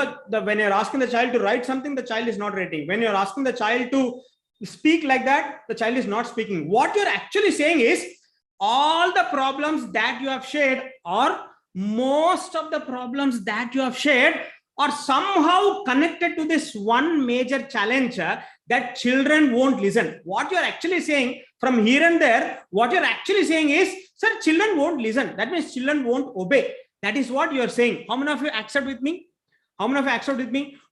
you're asking the child to write something, the child is not writing. When you're asking the child to speak like that, the child is not speaking. What you're actually saying is, all the problems that you have shared, or most of the problems that you have shared, are somehow connected to this one major challenge that children won't listen. What you're actually saying from here and there, what you're actually saying is, sir, children won't listen. That means children won't obey. That is what you're saying. How many of you accept with me?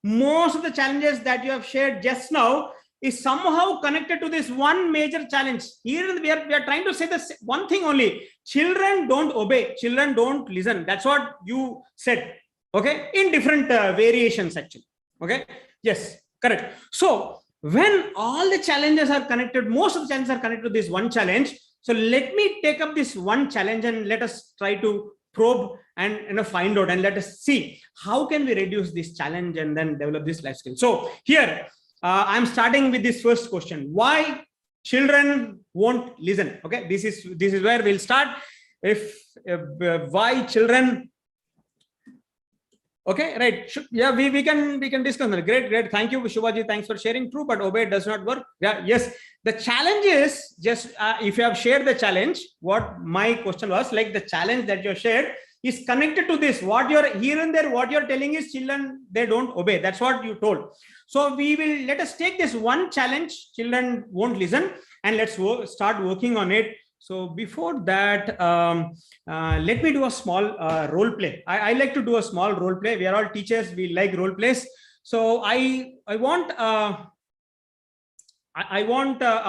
Most of the challenges that you have shared just now is somehow connected to this one major challenge. Here we are trying to say this one thing only. Children don't obey. Children don't listen. That's what you said. Okay, in different variations actually. Okay, yes, correct. So when all the challenges are connected, most of the challenges are connected to this one challenge. So let me take up this one challenge, and let us try to probe and find out, and let us see how can we reduce this challenge and then develop this life skill. So here, I'm starting with this first question: why children won't listen? Okay, this is where we'll start. Why children? Okay, right? Yeah, we can discuss that. Great. Thank you, Shubhaji. Thanks for sharing. True, but obey does not work. Yeah, yes. The challenge is just if you have shared the challenge. What my question was, like, the challenge that you shared is connected to this. What you're here and there, what you're telling is children, they don't obey. That's what you told. So let us take this one challenge, children won't listen, and let's start working on it. So before that, let me do a small role play. I like to do a small role play. We are all teachers. We like role plays. So I want a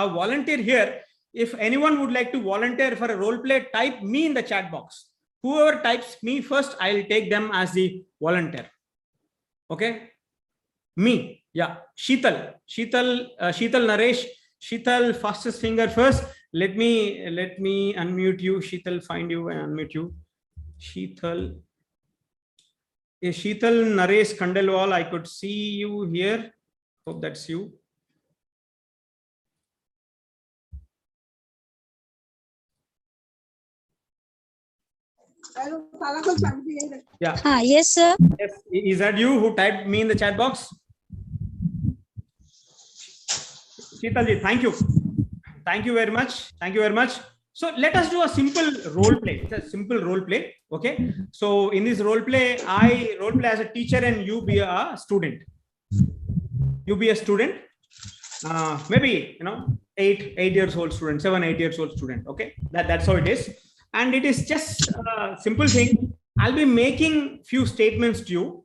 volunteer here. If anyone would like to volunteer for a role play, type me in the chat box. Whoever types me first, I'll take them as the volunteer. Okay, me. Yeah, Sheetal, Naresh, Sheetal, fastest finger first. Let me unmute you. Sheetal, find you and unmute you. Sheetal, Naresh Khandelwal, I could see you here. Hope that's you. Yeah. Yes, sir. Yes. Is that you who typed me in the chat box? Sheetalji, thank you. Thank you very much. So let us do a simple role play. It's a simple role play. Okay. So in this role play, I role play as a teacher and you be a student. You be a student. Maybe 8 years old student, 7, 8 years old student. Okay. That's how it is. And it is just a simple thing. I'll be making few statements to you.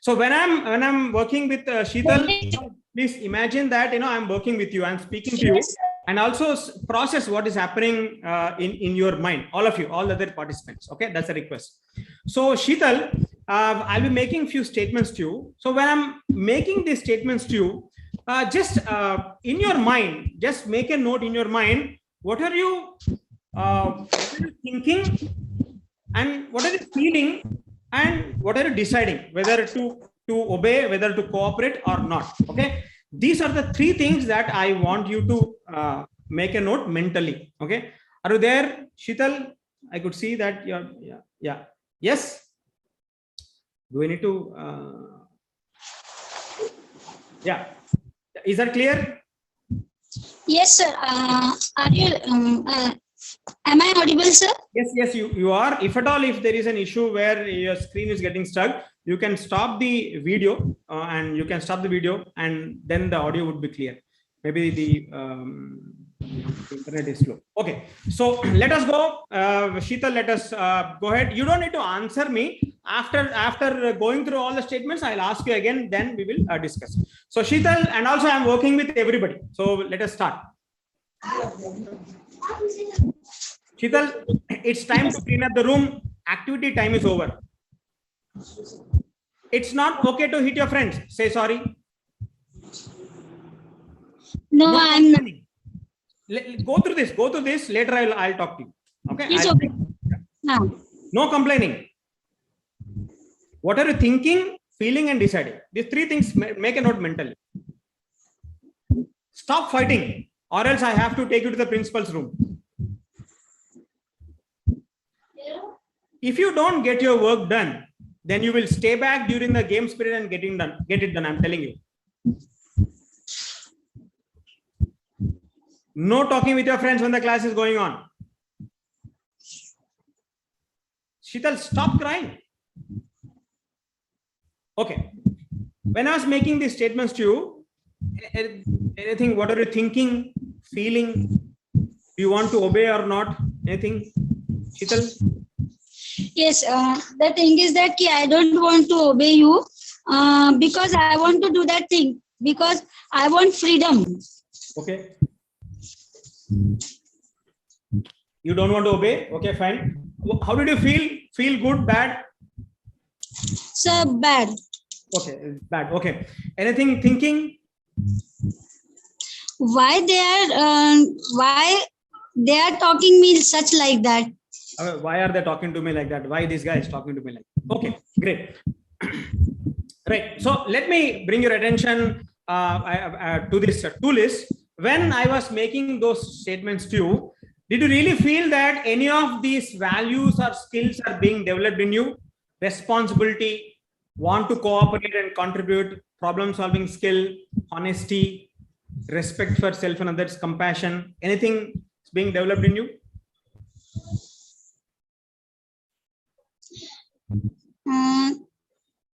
So when I'm working with Sheetal, please imagine that I'm working with you, I'm speaking to you, and also process what is happening in your mind, all of you, all the other participants. Okay, that's a request. So Sheetal, I'll be making few statements to you. So when I'm making these statements to you, just in your mind, just make a note in your mind. What are you thinking, and what are you feeling, and what are you deciding, whether to obey, whether to cooperate or not? Okay, These are the three things that I want you to make a note mentally. Okay. Are you there, Sheetal? I could see that you're, yeah. Yes. Do we need to, yeah. Is that clear? Yes, sir. Are you? Am I audible, sir? Yes, you are. If at all, if there is an issue where your screen is getting stuck, you can stop the video and then the audio would be clear. Maybe the internet is slow. Okay, so let us go. Sheetal, let us go ahead. You don't need to answer me. After going through all the statements, I'll ask you again, then we will discuss. So Sheetal, and also I'm working with everybody. So let us start. Sheetal, it's time to clean up the room. Activity time is over. It's not okay to hit your friends. Say sorry. No, I'm not. Go through this. Later I'll talk to you. Okay. It's okay. No complaining. What are you thinking, feeling, and deciding? These three things make a note mentally. Stop fighting, or else I have to take you to the principal's room. If you don't get your work done, then you will stay back during the game period and get it done. I'm telling you. No talking with your friends when the class is going on. Sheetal, stop crying. Okay. When I was making these statements to you, anything, what are you thinking, feeling? Do you want to obey or not? Anything? Sheetal? Yes, the thing is that I don't want to obey you because I want to do that thing because I want freedom. Okay. You don't want to obey? Okay, fine. How did you feel? Feel good, bad? Sir, bad. Okay, bad. Okay. Anything thinking? Why they are talking me such like that? Why are they talking to me like that? Why this guy is talking to me like that? Okay, great. Right. So let me bring your attention to this to list. When I was making those statements to you, did you really feel that any of these values or skills are being developed in you? Responsibility, want to cooperate and contribute, problem solving skill, honesty, respect for self and others, compassion, anything is being developed in you?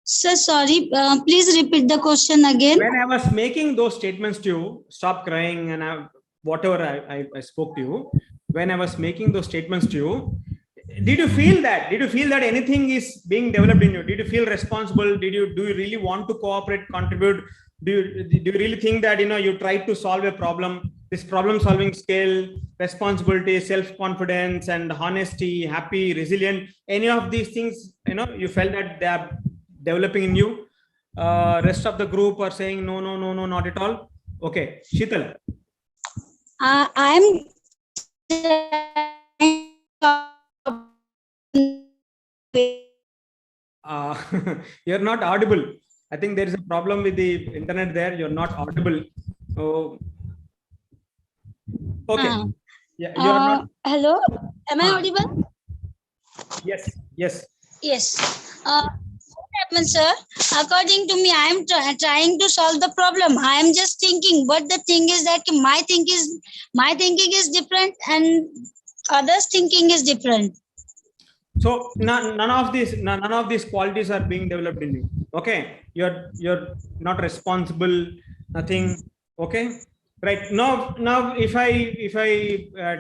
Sir, sorry, please repeat the question again. When I was making those statements to you, stop crying and whatever I spoke to you, when I was making those statements to you, did you feel that? Did you feel that anything is being developed in you? Did you feel responsible? Do you really want to cooperate, contribute? Do you really think that you tried to solve a problem? This problem solving skill, responsibility, self-confidence, and honesty, happy, resilient, any of these things, you felt that they are developing in you? Rest of the group are saying no, not at all. Okay, Sheetal. I'm you're not audible. I think there is a problem with the internet there. You're not audible. Oh, okay. Yeah, you're not. Hello, am I audible? Yes. Yes. What happened, sir? According to me, I am trying to solve the problem. I am just thinking, but the thing is that my thinking is different and others' thinking is different. So none of these qualities are being developed in you. Okay, you're not responsible. Nothing. Okay. Right now, if I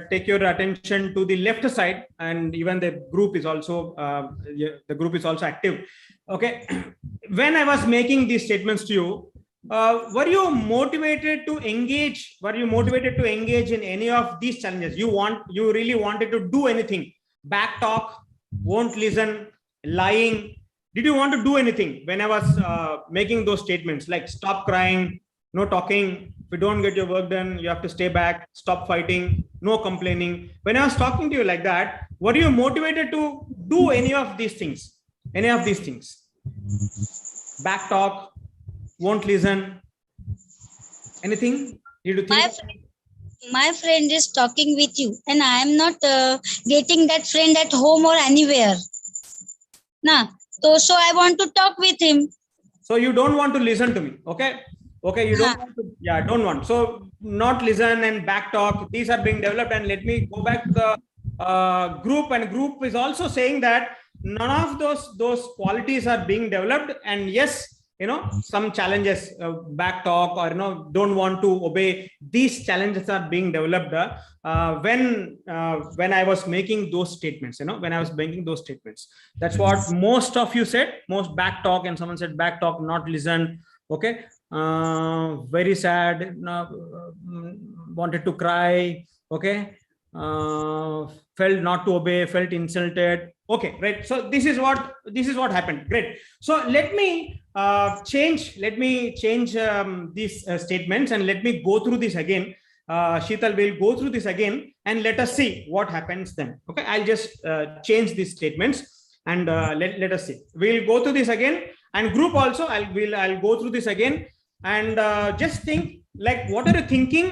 take your attention to the left side, and even the group is also active. Okay, when I was making these statements to you, were you motivated to engage? Were you motivated to engage in any of these challenges? You really wanted to do anything? Back talk, won't listen, lying. Did you want to do anything when I was making those statements like stop crying, no talking? If you don't get your work done, you have to stay back, stop fighting, no complaining. When I was talking to you like that, were you motivated to do any of these things? Any of these things? Back talk, won't listen. Anything? Did you My think? friend, my friend is talking with you, and I am not getting that friend at home or anywhere. Nah. So I want to talk with him. So you don't want to listen to me. Okay. Okay. You Huh. don't want to, yeah, don't want. So not listen and back talk. These are being developed. And let me go back to the group, and group is also saying that none of those qualities are being developed. And yes, some challenges, back talk, or don't want to obey, these challenges are being developed when I was making those statements. When I was making those statements, that's what most of you said. Most back talk, and someone said back talk, not listen. Okay. Very sad, wanted to cry. Okay. Felt not to obey, felt insulted. Okay, right. So this is what happened. Great. So let me change these statements, and let me go through this again. Sheetal will go through this again, and let us see what happens then. Okay, I'll just change these statements, and let us see. We'll go through this again, and group also I'll go through this again, and just think, like, what are you thinking,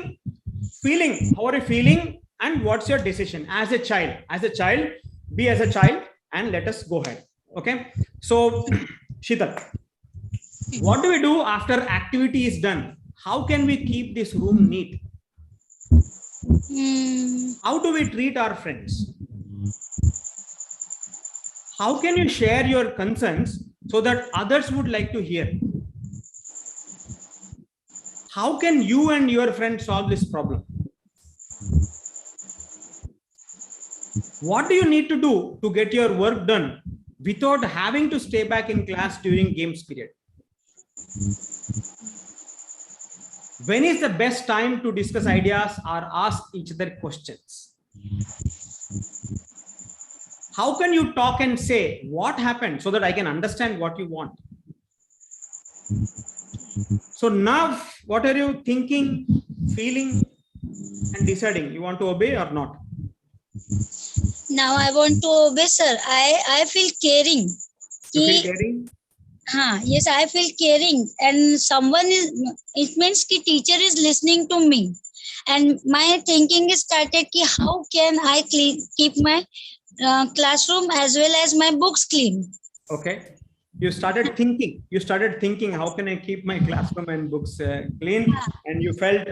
feeling, how are you feeling, and what's your decision as a child. Be as a child, and let us go ahead. Okay. So Sheetal, what do we do after activity is done? How can we keep this room neat? How do we treat our friends? How can you share your concerns so that others would like to hear? How can you and your friend solve this problem? What do you need to do to get your work done without having to stay back in class during games period? When is the best time to discuss ideas or ask each other questions? How can you talk and say what happened so that I can understand what you want? So now, what are you thinking, feeling, and deciding? You want to obey or not? Now I want to obey, sir. I feel caring. You feel caring? Yes, I feel caring, and someone is. It means the teacher is listening to me, and my thinking is started. Ki how can I keep my classroom as well as my books clean? Okay. You started thinking, how can I keep my classroom and books clean? And you felt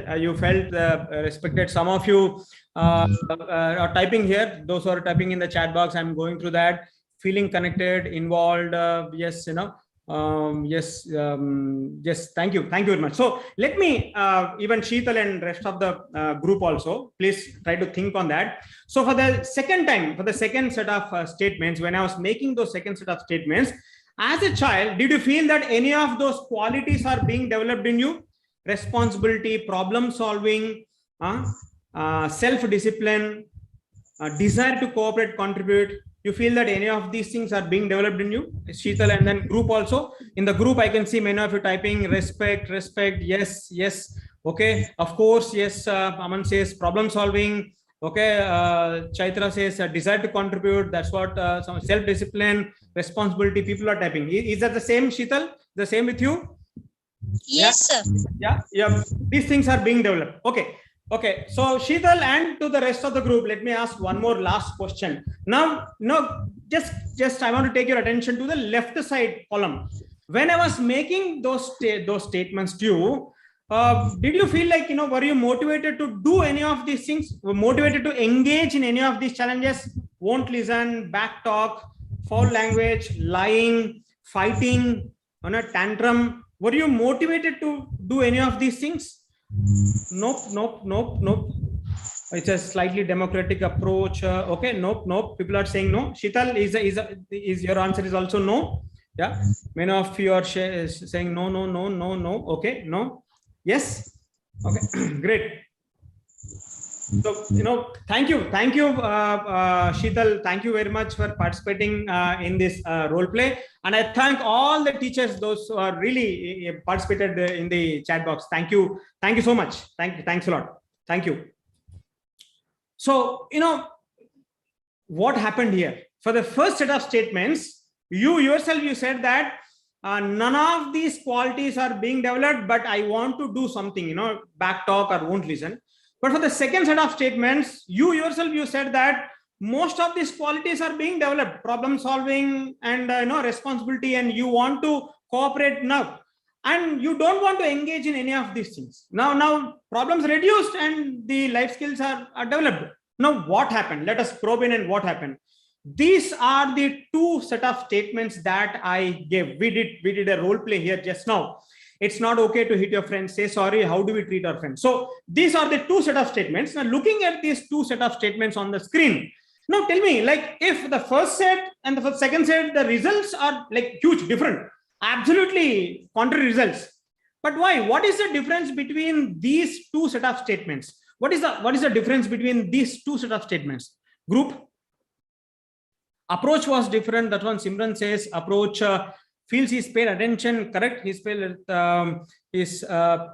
respected. Some of you are typing here. Those who are typing in the chat box, I'm going through that. Feeling connected, involved. Yes, yes, yes. Thank you very much. So let me even Sheetal and rest of the group also, please try to think on that. So for the second time, for the second set of statements, when I was making those second set of statements, as a child, did you feel that any of those qualities are being developed in you? Responsibility, problem solving, self-discipline, desire to cooperate, contribute. You feel that any of these things are being developed in you? Sheetal, and then group also. In the group, I can see many of you typing respect, yes, yes. Okay, of course, yes. Aman says problem solving. Okay, Chaitra says desire to contribute. That's what some self-discipline, responsibility. People are typing. Is that the same, Sheetal? The same with you? Yes, sir. Yeah. These things are being developed. Okay. So Sheetal, and to the rest of the group, let me ask one more last question. Now, just I want to take your attention to the left side column. When I was making those statements to you, did you feel like, were you motivated to do any of these things? Were motivated to engage in any of these challenges? Won't listen, back talk, foul language, lying, fighting, on a tantrum. Were you motivated to do any of these things? Nope. It's a slightly democratic approach. Okay, nope. People are saying no. Sheetal, is your answer is also no? Yeah. Many of you are saying no. Okay, no. Yes. Okay. Great. So thank you, Sheetal. Thank you very much for participating in this role play, and I thank all the teachers, those who are really participated in the chat box. Thank you so much. Thanks a lot. Thank you. So what happened here for the first set of statements? You yourself, you said that none of these qualities are being developed, but I want to do something, back talk or won't listen. But for the second set of statements, you yourself, you said that most of these qualities are being developed, problem solving and responsibility, and you want to cooperate now, and you don't want to engage in any of these things. Now problems reduced and the life skills are developed. Now what happened? Let us probe in and what happened. These are the two set of statements that I gave. We did a role play here just now. It's not okay to hit your friends. Say sorry. How do we treat our friends? So these are the two set of statements. Now looking at these two set of statements on the screen. Now tell me, like, if the first set and the second set, the results are like huge different, absolutely contrary results. But why? What is the difference between these two set of statements? What is the difference between these two set of statements? Group. Approach was different. That one Simran says approach feels he's paid attention. Correct. He's paid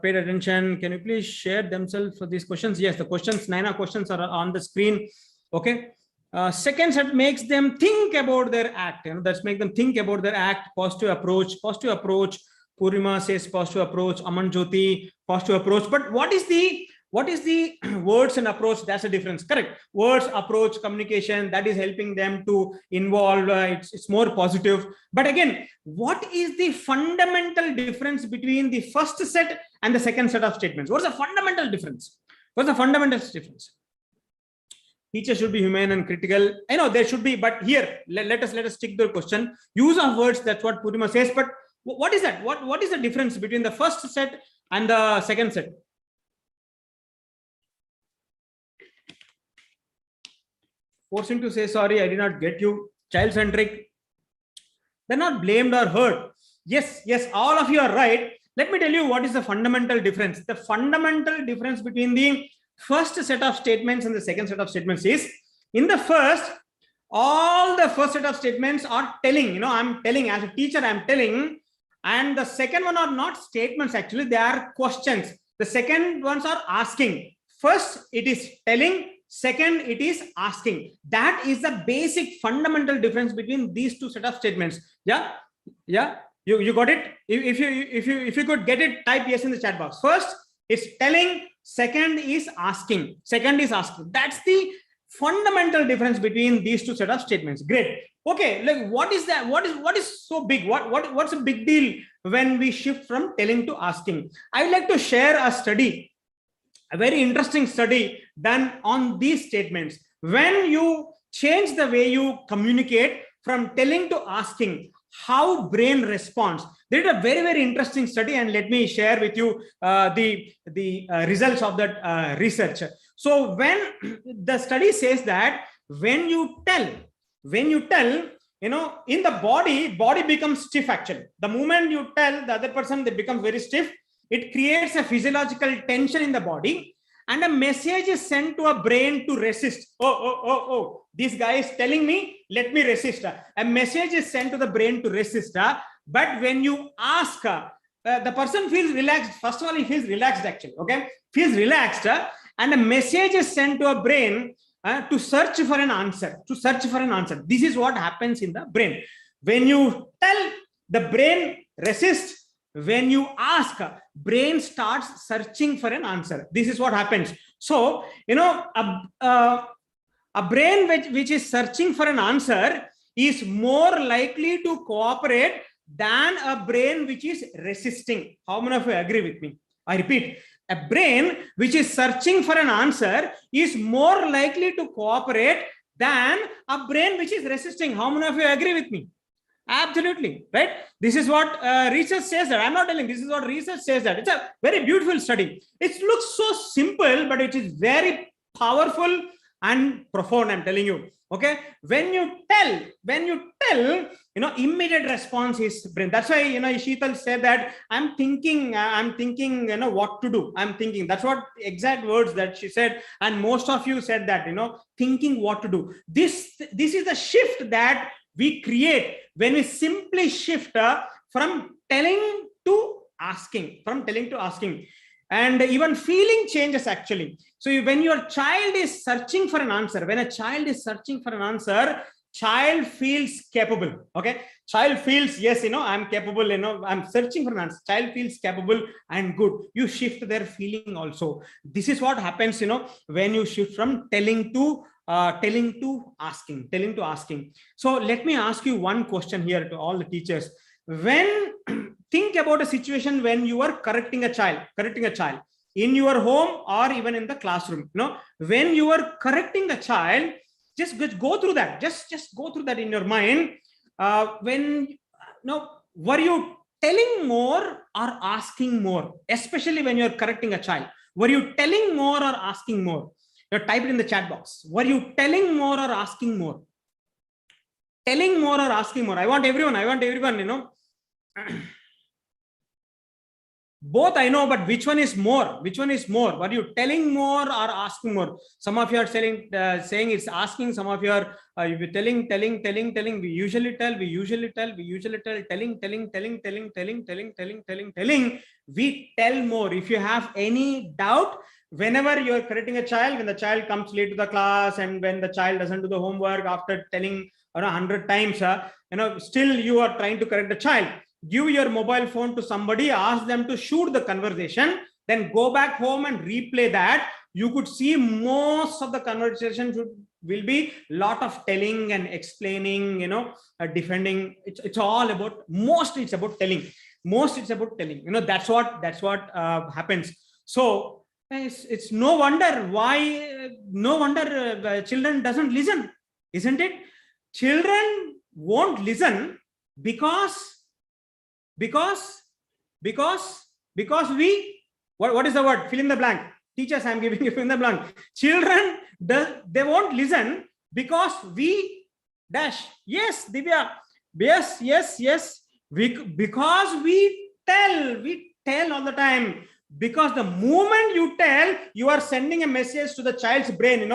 attention. Can you please share themselves for these questions? Yes, the questions, 9 questions are on the screen. Okay. Second set makes them think about their act. That's make them think about their act. Positive approach. Positive approach. Purima says positive approach. Aman Jyoti, positive approach. But what is the words and approach? That's a difference. Correct. Words, approach, communication, that is helping them to involve. It's more positive. But again, what is the fundamental difference between the first set and the second set of statements? What's the fundamental difference? What's the fundamental difference? Teacher should be humane and critical. I know there should be, but here let us stick to the question. Use of words. That's what Purima says. But what is that? What is the difference between the first set and the second set? Forcing to say sorry, I did not get you. Child-centric. They're not blamed or hurt. Yes, all of you are right. Let me tell you what is the fundamental difference. The fundamental difference between the first set of statements and the second set of statements is, in the first, all the first set of statements are telling. I'm telling as a teacher, I'm telling. And the second one are not statements, actually, they are questions. The second ones are asking. First, it is telling. Second, it is asking. That is the basic fundamental difference between these two set of statements. Yeah. You got it? If you could get it, type yes in the chat box. First, it's telling. Second is asking. That's the fundamental difference between these two set of statements. Great. Okay. Like, what is that? What is so big? What's a big deal when we shift from telling to asking? I would like to share a study. A very interesting study done on these statements. When you change the way you communicate from telling to asking, how brain responds. They did a very, very interesting study, and let me share with you the results of that research. So when the study says that when you tell, in the body becomes stiff actually. The moment you tell the other person, they become very stiff. It creates a physiological tension in the body, and a message is sent to a brain to resist. Oh, this guy is telling me, let me resist. A message is sent to the brain to resist. But when you ask, the person feels relaxed. First of all, he feels relaxed actually. Okay, feels relaxed, and a message is sent to a brain to search for an answer. This is what happens in the brain. When you tell, the brain resists. When you ask, brain starts searching for an answer. This is what happens. So, a brain which is searching for an answer is more likely to cooperate than a brain which is resisting. How many of you agree with me? I repeat, a brain which is searching for an answer is more likely to cooperate than a brain which is resisting. How many of you agree with me? Absolutely, right? This is what research says that. I'm not telling, this is what research says that. It's a very beautiful study. It looks so simple, but it is very powerful and profound, I'm telling you. Okay, when you tell, immediate response is brain. That's why, Sheetal said that I'm thinking, what to do. I'm thinking. That's what exact words that she said. And most of you said that, thinking what to do. This is the shift that we create when we simply shift from telling to asking, and even feeling changes actually. So when your child is searching for an answer, child feels capable. Okay, child feels, yes, I'm capable, I'm searching for an answer. Child feels capable and good. You shift their feeling also. This is what happens, when you shift from telling to asking. So let me ask you one question here to all the teachers. When think about a situation when you are correcting a child in your home or even in the classroom. When you are correcting a child, just go through that. Just go through that in your mind. Were you telling more or asking more? Especially when you're correcting a child, were you telling more or asking more? Type it in the chat box. Were you telling more or asking more? Telling more or asking more? I want everyone. Both I know, but which one is more? Were you telling more or asking more? Some of you are saying it's asking. Some of you are telling. We usually tell. Telling. We tell more. If you have any doubt, whenever you are correcting a child, when the child comes late to the class and when the child doesn't do the homework after telling 100 times, still you are trying to correct the child. Give your mobile phone to somebody, ask them to shoot the conversation, then go back home and replay that. You could see most of the conversation will be lot of telling and explaining, defending. It's all about, mostly it's about telling. That's what happens. So it's no wonder why children doesn't listen, isn't it? Children won't listen because we, what is the word? Fill in the blank. Teachers, I'm giving you fill in the blank. Children, they won't listen because we dash. Yes, Divya. Yes. Because we tell all the time. Because the moment you tell, you are sending a message to the child's brain.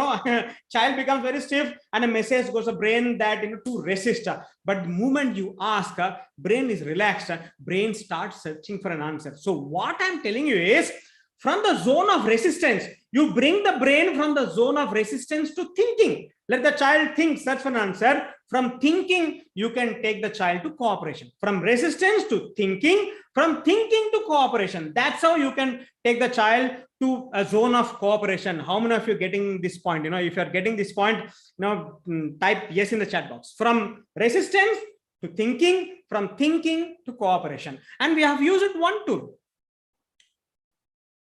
Child becomes very stiff and a message goes to brain that to resist. But the moment you ask, brain is relaxed. Brain starts searching for an answer. So what I'm telling you is, from the zone of resistance, you bring the brain from the zone of resistance to thinking. Let the child think, search for an answer. From thinking, you can take the child to cooperation. From resistance to thinking, from thinking to cooperation. That's how you can take the child to a zone of cooperation. How many of you are getting this point? If you are getting this point, type yes in the chat box. From resistance to thinking, from thinking to cooperation. And we have used one tool.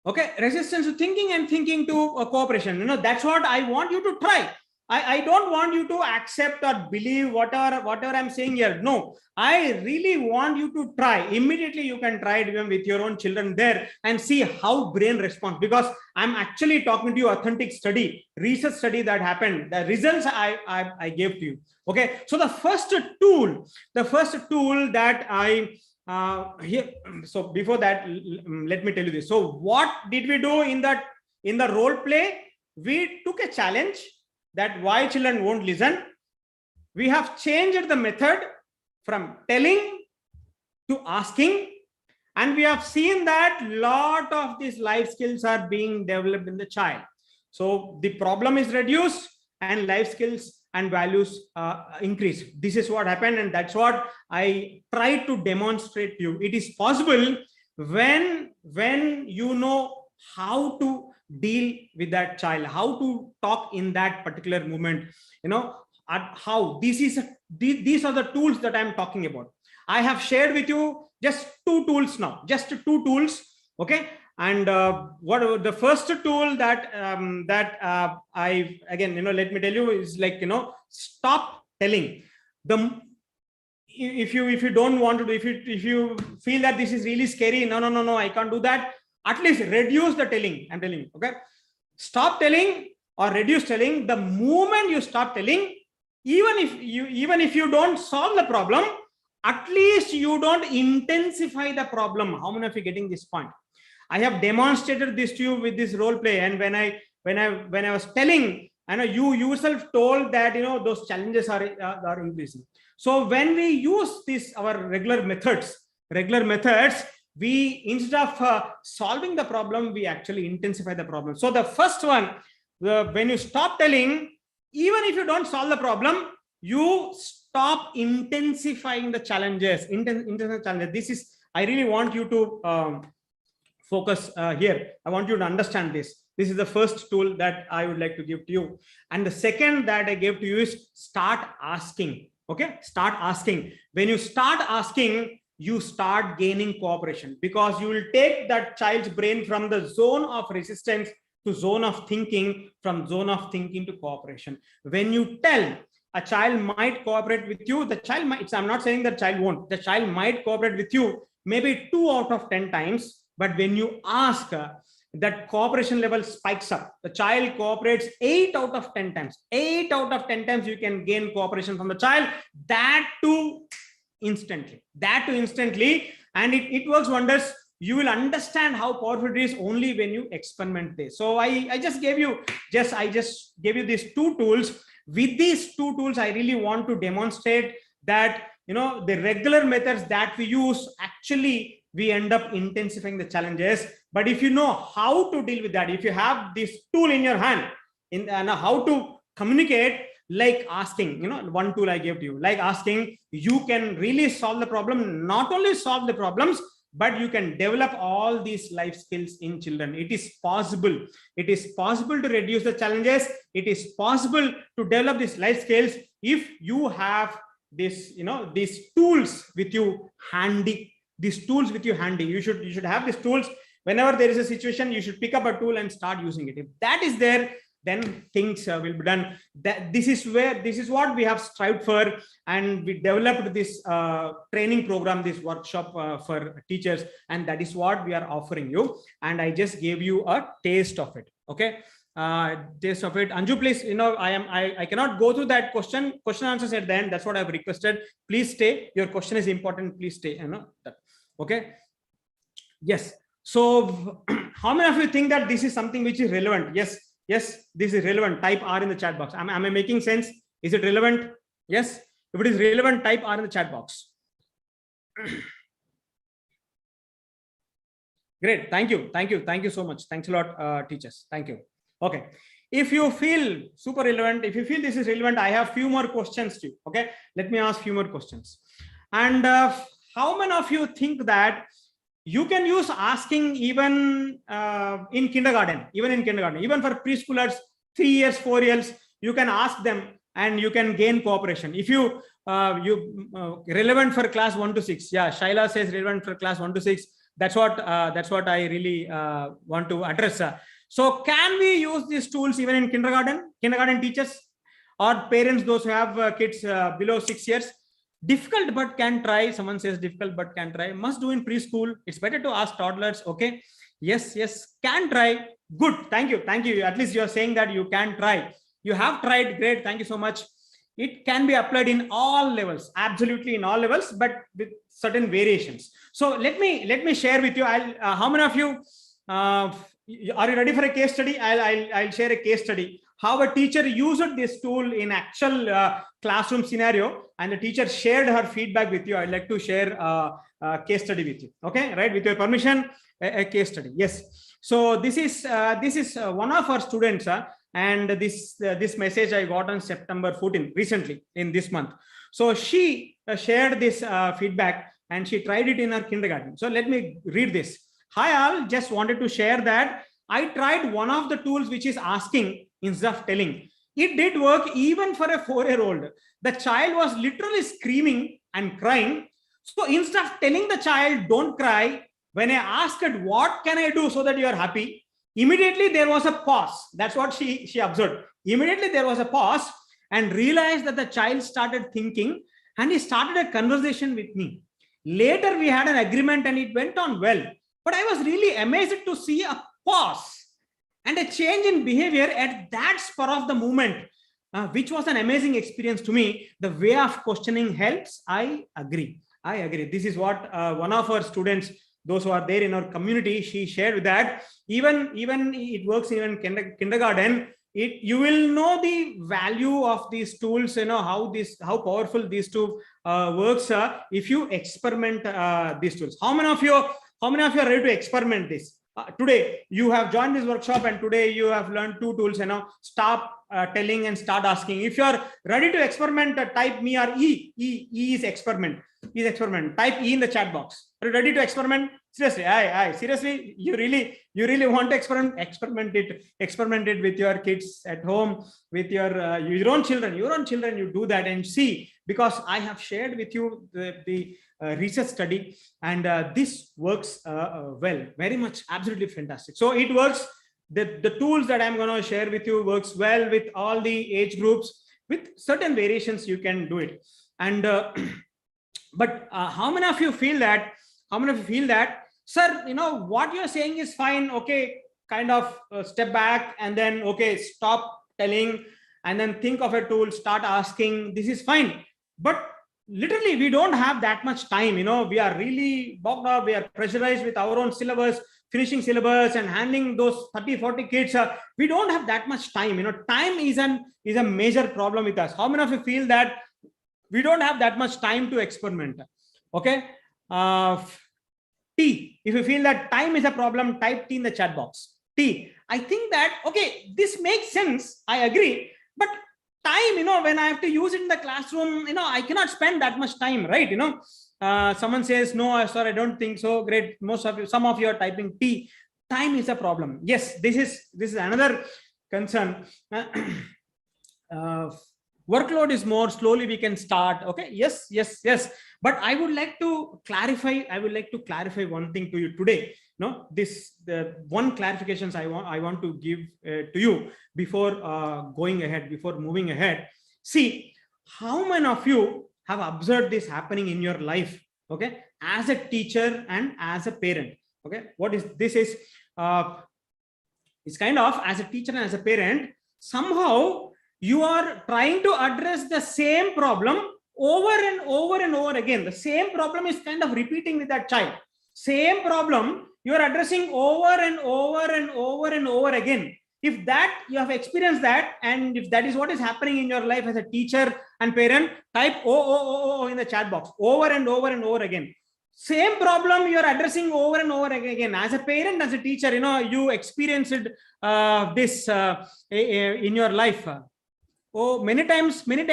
Okay, resistance to thinking and thinking to cooperation. That's what I want you to try. I don't want you to accept or believe whatever I'm saying here. No, I really want you to try. Immediately you can try it even with your own children there and see how brain responds, because I'm actually talking to you authentic study, research study that happened. The results I gave to you. Okay, so the first tool that I here, so before that, let me tell you this. So what did we do in the role play? We took a challenge that why children won't listen. We have changed the method from telling to asking, and we have seen that lot of these life skills are being developed in the child. So the problem is reduced and life skills and values increase. This is what happened, and that's what I try to demonstrate to you. It is possible when you know how to deal with that child, how to talk in that particular moment, how these are the tools that I'm talking about. I have shared with you just two tools now, okay? And what the first tool that I again, let me tell you, is like, stop telling. If you don't want to do, if you feel that this is really scary, no, I can't do that. At least reduce the telling. I'm telling you, okay? Stop telling or reduce telling. The moment you stop telling, even if you don't solve the problem, at least you don't intensify the problem. How many of you getting this point? I have demonstrated this to you with this role play, and when I was telling, I know you yourself told that those challenges are increasing. So when we use this our regular methods, we, instead of solving the problem, we actually intensify the problem. So the first one, when you stop telling, even if you don't solve the problem, you stop intensifying the challenges. Intensive challenges. This is, I really want you to focus here. I want you to understand this. This is the first tool that I would like to give to you. And the second that I gave to you is start asking. Okay, start asking. When you start asking, you start gaining cooperation, because you will take that child's brain from the zone of resistance to zone of thinking, from zone of thinking to cooperation. When you tell a child might cooperate with you, the child might, I'm not saying that child won't, the child might cooperate with you maybe 2 out of 10 times. But when you ask, that cooperation level spikes up. The child cooperates 8 out of 10 times. 8 out of 10 times you can gain cooperation from the child. That too instantly. And it works wonders. You will understand how powerful it is only when you experiment this. So I just gave you these 2 tools. With these 2 tools, I really want to demonstrate that, you know, the regular methods that we use, actually we end up intensifying the challenges. But if you know how to deal with that, if you have this tool in your hand, and how to communicate, like asking, you know, one tool I gave to you, like asking, you can really solve the problem. Not only solve the problems, but you can develop all these life skills in children. It is possible. It is possible to reduce the challenges. It is possible to develop these life skills if you have this, you know, these tools with you handy. These tools with you handy. You should have these tools. Whenever there is a situation, you should pick up a tool and start using it. If that is there, then things will be done. This is what we have strived for, and we developed this training program, this workshop for teachers, and that is what we are offering you. And I just gave you a taste of it. Okay, taste of it. Anju, please, you know, I cannot go through that question answers at the end. That's what I've requested. Please stay. Your question is important. Please stay. You know that. Okay. Yes. So how many of you think that this is something which is relevant? Yes, this is relevant. Type R in the chat box. Am I making sense? Is it relevant? Yes. If it is relevant, type R in the chat box. Great. Thank you so much. Thanks a lot, teachers. Thank you. Okay. If you feel super relevant, if you feel this is relevant, I have few more questions to you. Okay. Let me ask few more questions. And how many of you think that you can use asking even in kindergarten, even for preschoolers, 3 years, 4 years, you can ask them and you can gain cooperation. If you relevant for class 1 to 6. Yeah, Shaila says relevant for class 1 to 6. That's what I really want to address. So can we use these tools even in kindergarten teachers or parents, those who have kids below 6 years? Difficult but can try. Someone says difficult but can try. Must do in preschool. It's better to ask toddlers. Okay. Yes, can try. Good. Thank you. At least you're saying that you can try. You have tried. Great. Thank you so much. It can be applied in all levels, absolutely in all levels, but with certain variations. So let me share with you. How many of you are you ready for a case study? I'll share a case study. How a teacher used this tool in actual classroom scenario, and the teacher shared her feedback with you. I'd like to share a case study with you. Okay, right? With your permission, a case study. Yes. So this is one of our students, and this message I got on September 14, recently in this month. So she shared this feedback, and she tried it in her kindergarten. So let me read this. Hi all, just wanted to share that I tried one of the tools, which is asking instead of telling. It did work even for a 4-year-old. The child was literally screaming and crying. So instead of telling the child, don't cry, when I asked it, what can I do so that you are happy? Immediately there was a pause. That's what she observed. Immediately there was a pause, and realized that the child started thinking, and he started a conversation with me. Later we had an agreement and it went on well. But I was really amazed to see a pause and a change in behavior at that spur of the moment, which was an amazing experience to me. The way of questioning helps. I agree. This is what one of our students, those who are there in our community, she shared that even it works even kindergarten. You will know the value of these tools, you know, how powerful these two works if you experiment these tools. How many of you are ready to experiment this? today you have joined this workshop and today you have learned 2 tools. Stop telling and start asking. If you are ready to experiment, type me or E. E is experiment. Type E in the chat box. Are you ready to experiment? Seriously, seriously, you really want to experiment it with your kids at home, with your own children. You do that and see, because I have shared with you the research study, and this works well, very much, absolutely fantastic. So it works. The tools that I'm going to share with you works well with all the age groups. With certain variations, you can do it. And but how many of you feel that? Sir, what you're saying is fine. Okay, kind of step back and then, okay, stop telling and then think of a tool, start asking. This is fine. But literally, we don't have that much time. We are really bogged up. We are pressurized with our own syllabus, finishing syllabus and handling those 30-40 kids. We don't have that much time. Time is a major problem with us. How many of you feel that we don't have that much time to experiment? Okay. T, if you feel that time is a problem, type T in the chat box. T, I think that, okay, this makes sense. I agree. But time, when I have to use it in the classroom, I cannot spend that much time, right? Someone says, no, sorry, I don't think so. Great. Some of you are typing T. Time is a problem. Yes, this is another concern. Workload is more, slowly we can start. Okay. Yes. But I would like to clarify one thing to you today. The one clarifications I want to give to you before before moving ahead. See, how many of you have observed this happening in your life? Okay, as a teacher and as a parent. Okay, what is this? It's kind of, as a teacher and as a parent, somehow you are trying to address the same problem over and over again. The same problem is kind of repeating with that child. Same problem you are addressing over and over again. If that you have experienced that, and if that is what is happening in your life as a teacher and parent, type O in the chat box. Over and over again. Same problem you are addressing over and over again. As a parent, as a teacher, you experienced this in your life. Many times. You're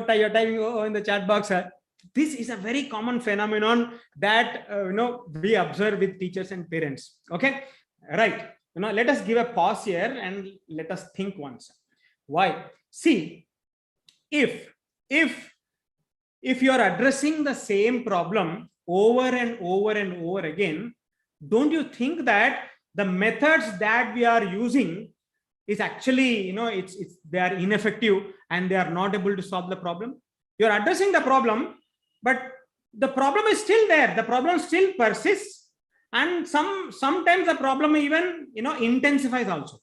typing in the chat box. This is a very common phenomenon that we observe with teachers and parents. Okay, right. Let us give a pause here and let us think once. Why? See, if you are addressing the same problem over and over again, don't you think that the methods that we are using is actually, they are ineffective and they are not able to solve the problem? You're addressing the problem, but the problem is still there. The problem still persists, and sometimes the problem even intensifies also.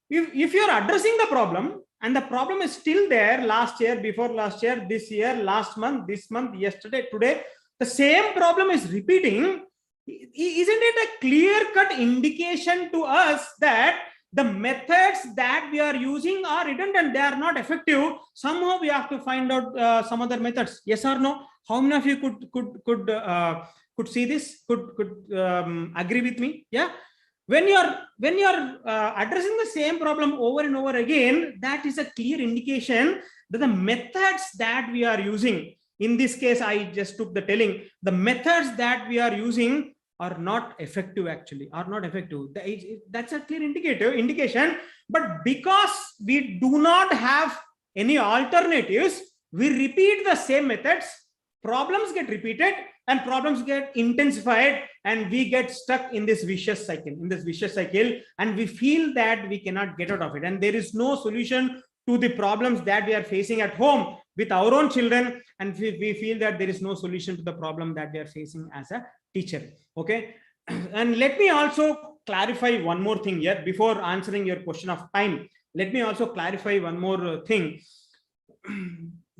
If you're addressing the problem and the problem is still there, last year, before last year, this year, last month, this month, yesterday, today, the same problem is repeating, isn't it a clear-cut indication to us that the methods that we are using are redundant, they are not effective? Somehow we have to find out some other methods. Yes or no? How many of you could see this? Could agree with me? Yeah. When you're addressing the same problem over and over again, that is a clear indication that the methods that we are using, in this case, I just took the telling, the methods that we are using are not effective, actually, are not effective. That's a clear indication. But because we do not have any alternatives, we repeat the same methods, problems get repeated and problems get intensified, and we get stuck in this vicious cycle, and we feel that we cannot get out of it. And there is no solution to the problems that we are facing at home with our own children, and we feel that there is no solution to the problem that we are facing as a teacher. Okay. And let me also clarify one more thing here before answering your question of time. Let me also clarify one more thing.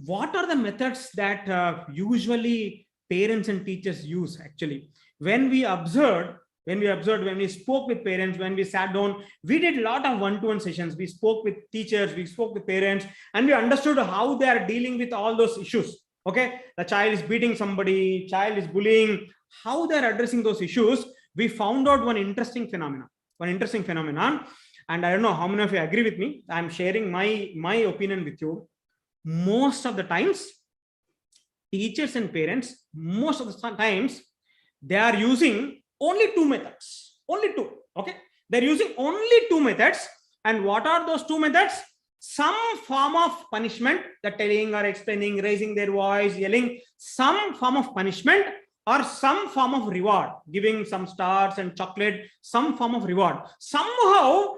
What are the methods that usually parents and teachers use? Actually, when we observed, when we spoke with parents, when we sat down, we did a lot of one-to-one sessions. We spoke with teachers, we spoke with parents, and we understood how they are dealing with all those issues. Okay, the child is beating somebody, child is bullying. how they're addressing those issues, we found out one interesting phenomenon. And I don't know how many of you agree with me. I'm sharing my opinion with you. Most of the times, teachers and parents, most of the times, they are using only two methods. Only two. Okay. They're using only two methods. And what are those two methods? Some form of punishment, the telling or explaining, raising their voice, yelling, some form of punishment, or some form of reward, giving some stars and chocolate, some form of reward. Somehow,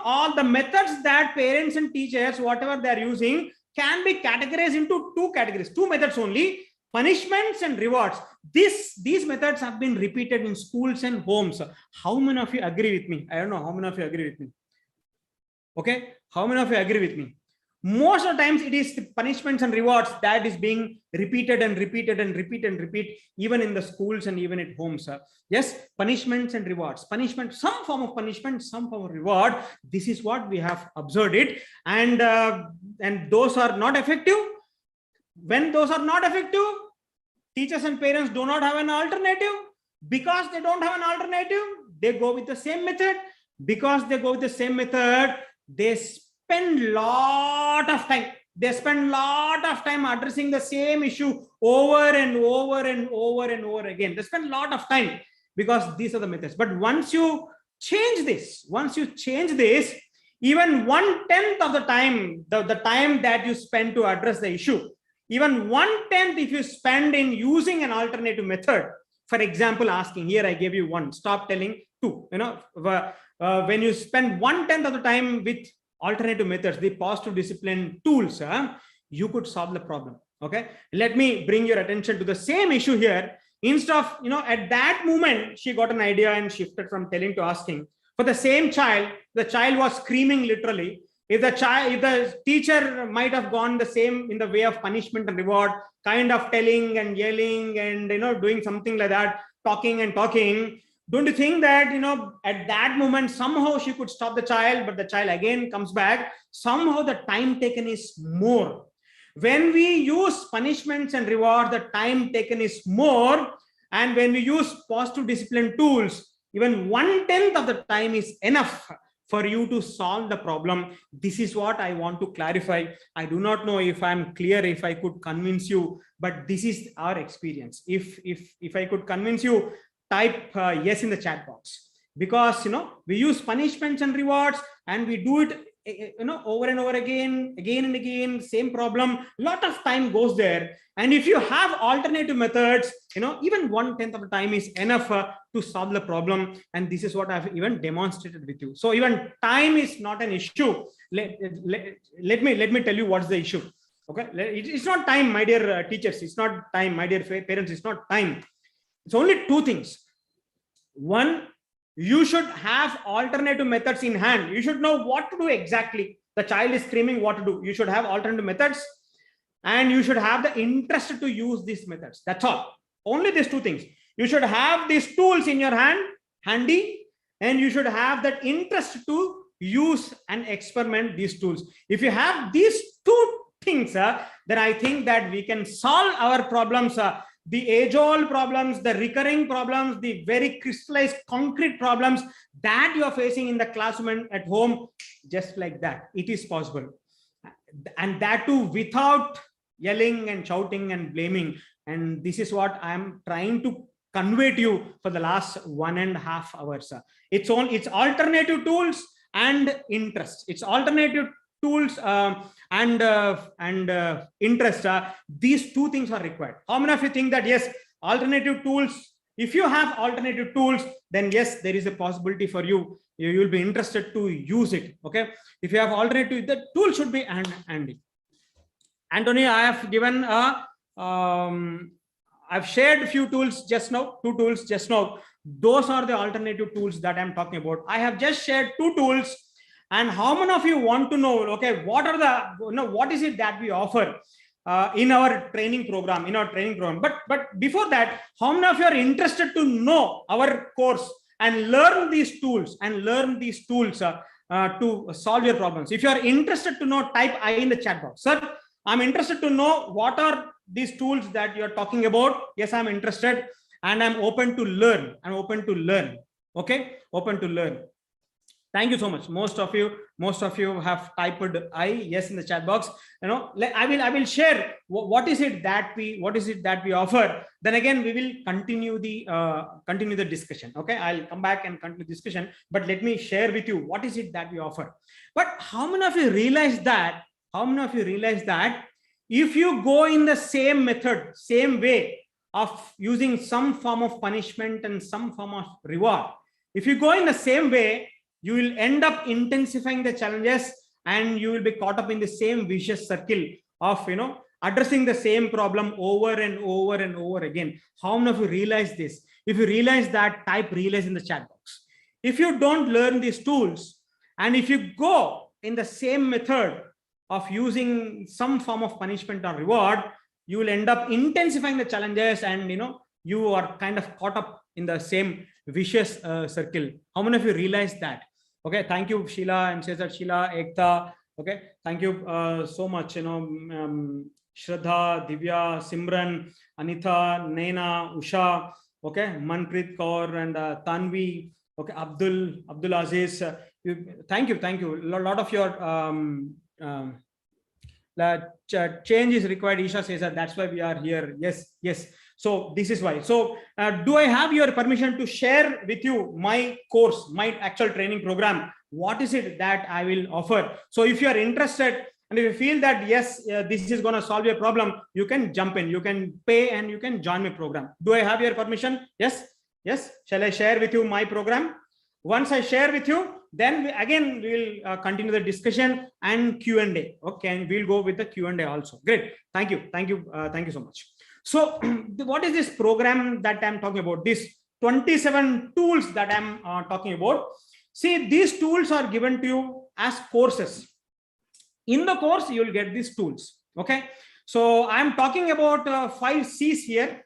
all the methods that parents and teachers, whatever they're using, can be categorized into two categories, two methods only: punishments and rewards. These methods have been repeated in schools and homes. How many of you agree with me? I don't know how many of you agree with me. Okay, how many of you agree with me? Most of the times it is the punishments and rewards that is being repeated and repeated and repeat, even in the schools and even at homes. Yes, punishments and rewards. Punishment, some form of punishment, some form of reward. This is what we have observed it, and those are not effective. When those are not effective, teachers and parents do not have an alternative. Because they don't have an alternative, they go with the same method. Because they go with the same method, they spend lot of time. They spend lot of time addressing the same issue over and over and over and over again. They spend a lot of time because these are the methods. But once you change this, even 1/10 of the time, the time that you spend to address the issue, even 1/10 if you spend in using an alternative method. For example, asking, here I gave you one, stop telling, two. When you spend 1/10 of the time with alternative methods, the positive discipline tools, you could solve the problem. Okay, let me bring your attention to the same issue here. Instead of, at that moment, she got an idea and shifted from telling to asking. For the same child, the child was screaming literally. If the teacher might have gone the same in the way of punishment and reward, kind of telling and yelling and doing something like that, talking and talking, don't you think that at that moment somehow she could stop the child, but the child again comes back? Somehow the time taken is more. When we use punishments and reward, the time taken is more. And when we use positive discipline tools, even 1/10 of the time is enough for you to solve the problem. This is what I want to clarify. I do not know if I'm clear, if I could convince you, but this is our experience. If I could convince you, type yes in the chat box, because we use punishments and rewards and we do it over and over again and again, same problem. Lot of time goes there. And if you have alternative methods, even 1/10 of the time is enough to solve the problem. And this is what I've even demonstrated with you. So even time is not an issue. Let me tell you what's the issue. Okay, it's not time, my dear teachers. It's not time, my dear parents. It's not time. It's only two things. One, you should have alternative methods in hand. You should know what to do exactly. The child is screaming, what to do. You should have alternative methods, and you should have the interest to use these methods. That's all. Only these two things. You should have these tools in your handy, and you should have that interest to use and experiment these tools. If you have these two things, then I think that we can solve our problems. The age-old problems, the recurring problems, the very crystallized concrete problems that you are facing in the classroom and at home, just like that. It is possible. And that too without yelling and shouting and blaming. And this is what I'm trying to convey to you for the last 1.5 hours. It's alternative tools and interest. It's alternative tools and interest. These two things are required. How many of you think that yes, alternative tools, if you have alternative tools, then yes, there is a possibility for you. You will be interested to use it. Okay, if you have alternative, the tool should be handy. Anthony, I have given I've shared a few tools just now, 2 tools just now. Those are the alternative tools that I'm talking about. I have just shared 2 tools. And how many of you want to know, okay, what are the, what is it that we offer in our training program, But before that, how many of you are interested to know our course and learn these tools to solve your problems? If you are interested to know, type I in the chat box. Sir, I'm interested to know what are these tools that you're talking about. Yes, I'm interested. and I'm open to learn. I'm open to learn. Okay, open to learn. Thank you so much. Most of you have typed I, yes, in the chat box. I will share what is it that we offer. Then again, we will continue the discussion. Okay, I'll come back and continue the discussion, but let me share with you what is it that we offer. But how many of you realize that if you go in the same method, same way of using some form of punishment and some form of reward, if you go in the same way, you will end up intensifying the challenges, and you will be caught up in the same vicious circle of addressing the same problem over and over and over again. How many of you realize this? If you realize that, type realize in the chat box. If you don't learn these tools, and if you go in the same method of using some form of punishment or reward, you will end up intensifying the challenges, and you are kind of caught up in the same vicious circle. How many of you realize that? Okay, thank you, Sheila, and says that Sheila, Ekta. Okay, thank you so much. Shraddha, Divya, Simran, Anita, Naina, Usha. Okay, Manpreet Kaur and Tanvi. Okay, Abdul Aziz. Thank you. A lot of your change is required. Isha says that that's why we are here. Yes. So this is why. So do I have your permission to share with you my course, my actual training program? What is it that I will offer? So if you are interested, and if you feel that yes, this is going to solve your problem, you can jump in, you can pay, and you can join my program. Do I have your permission? Yes. Shall I share with you my program? Once I share with you, then we will continue the discussion and Q&A. Okay, and we'll go with the Q&A also. Great. Thank you so much. So what is this program that I'm talking about? These 27 tools that I'm talking about. See, these tools are given to you as courses. In the course, you will get these tools. Okay. So I'm talking about 5 C's here.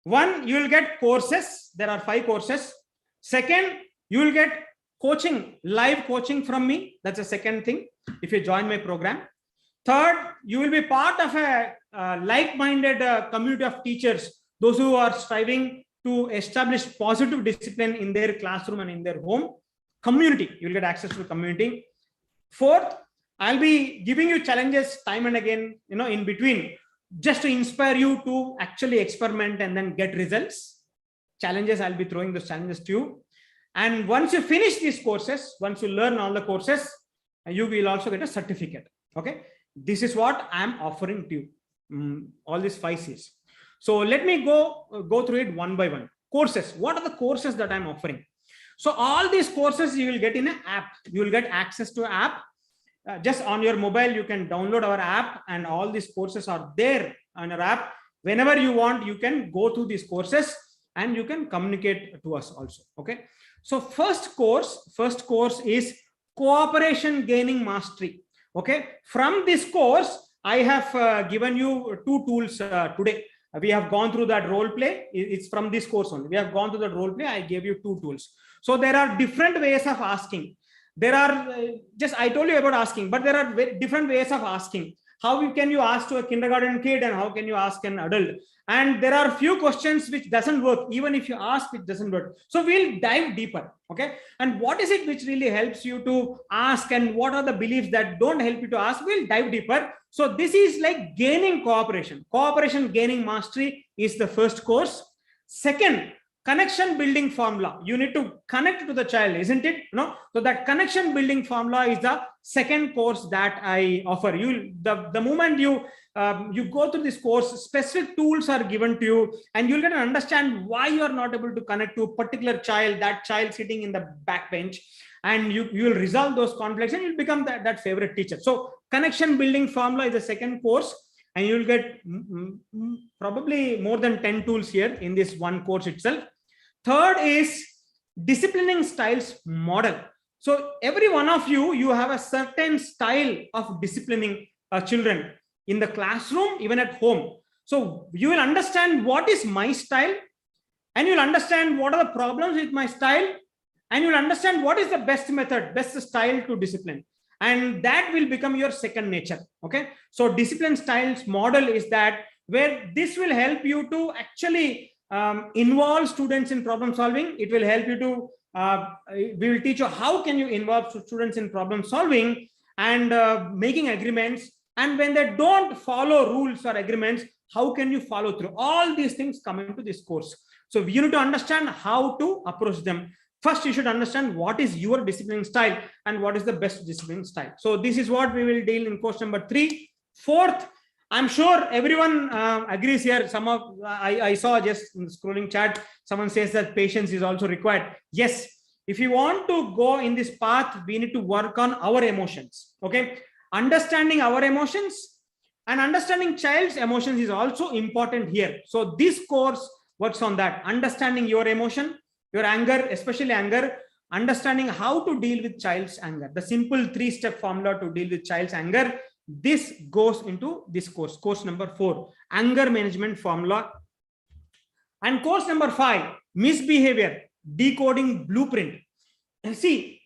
One, you will get courses. There are 5 courses. Second, you will get coaching, live coaching from me. That's the second thing, if you join my program. Third, you will be part of a like-minded community of teachers, those who are striving to establish positive discipline in their classroom and in their home. Community, you will get access to the community. Fourth, I'll be giving you challenges time and again, in between, just to inspire you to actually experiment and then get results. Challenges, I'll be throwing those challenges to you. And once you finish these courses, once you learn all the courses, you will also get a certificate. Okay. This is what I'm offering to you. All these 5 C's. So let me go through it one by one. Courses. What are the courses that I'm offering? So all these courses you will get in an app. You will get access to an app. Just on your mobile, you can download our app, and all these courses are there on our app. Whenever you want, you can go through these courses and you can communicate to us also. Okay. So first course is Cooperation Gaining Mastery. Okay. From this course, I have given you 2 tools today. We have gone through that role play. It's from this course only. We have gone through that role play. I gave you 2 tools. So there are different ways of asking. There are I told you about asking, but there are different ways of asking. How can you ask to a kindergarten kid, and how can you ask an adult? And there are few questions which doesn't work. Even if you ask, it doesn't work. So we'll dive deeper. Okay. And what is it which really helps you to ask, and what are the beliefs that don't help you to ask? We'll dive deeper. So this is like gaining cooperation. Cooperation Gaining Mastery is the first course. Second, connection building formula. You need to connect to the child, isn't it? No. So that connection building formula is the second course that I offer. The moment you go through this course, specific tools are given to you, and you'll get to understand why you are not able to connect to a particular child, that child sitting in the back bench, and you will resolve those conflicts, and you'll become that favorite teacher. So connection building formula is the second course, and you'll get probably more than 10 tools here in this one course itself. Third is disciplining styles model. So every one of you have a certain style of disciplining children in the classroom, even at home. So you will understand what is my style, and you'll understand what are the problems with my style, and you'll understand what is the best method, best style to discipline. And that will become your second nature. Okay. So discipline styles model is that, where this will help you to actually involve students in problem solving. It will help you to we will teach you how can you involve students in problem solving and making agreements, and when they don't follow rules or agreements, how can you follow through. All these things come into this course. So you need to understand how to approach them. First, you should understand what is your disciplining style and what is the best disciplining style. So this is what we will deal in course number 3. Fourth, I'm sure everyone agrees here. Some of I saw just in the scrolling chat, someone says that patience is also required. Yes, if you want to go in this path, we need to work on our emotions. Okay, understanding our emotions and understanding child's emotions is also important here. So this course works on that. Understanding your emotion, your anger, especially anger, understanding how to deal with child's anger. The simple 3-step formula to deal with child's anger. This goes into this course, course number 4, anger management formula. And course number 5, misbehavior, decoding blueprint. And see,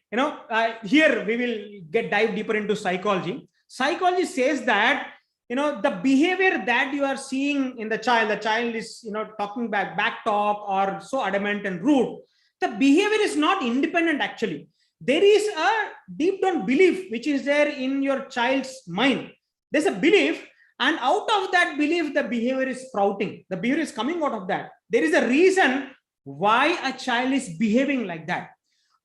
here we will dive deeper into psychology. Psychology says that, the behavior that you are seeing in the child is, talking back talk or so adamant and rude. The behavior is not independent actually. There is a deep down belief which is there in your child's mind. There's a belief, and out of that belief, the behavior is sprouting. The behavior is coming out of that. There is a reason why a child is behaving like that.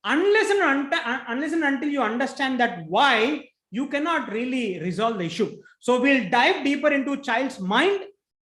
Unless and until you understand that why, you cannot really resolve the issue. So we'll dive deeper into child's mind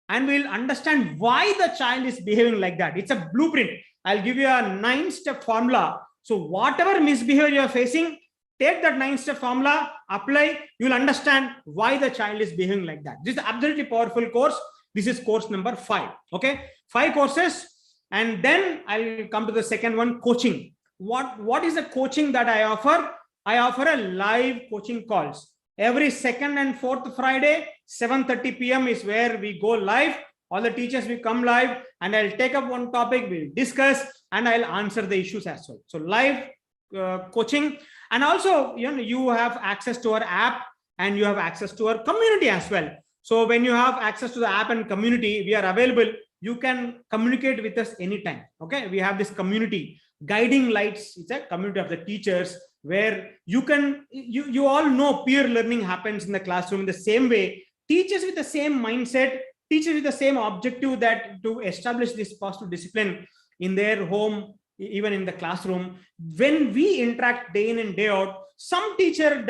and we'll understand why the child is behaving like that. It's a blueprint. I'll give you a 9-step formula. So whatever misbehavior you're facing, take that 9-step formula, apply, you'll understand why the child is behaving like that. This is an absolutely powerful course. This is course number 5. Okay, 5 courses. And then I'll come to the second one, coaching. What is the coaching that I offer? I offer a live coaching calls. Every 2nd and 4th Friday, 7:30 p.m. is where we go live. All the teachers will come live and I'll take up one topic, we'll discuss, and I'll answer the issues as well. So live coaching. And also, you have access to our app and you have access to our community as well. So when you have access to the app and community, we are available. You can communicate with us anytime. Okay, we have this community, Guiding Lights. It's a community of the teachers where you all know peer learning happens in the classroom in the same way. Teachers with the same mindset, teachers with the same objective, that to establish this positive discipline in their home, even in the classroom. When we interact day in and day out, some teacher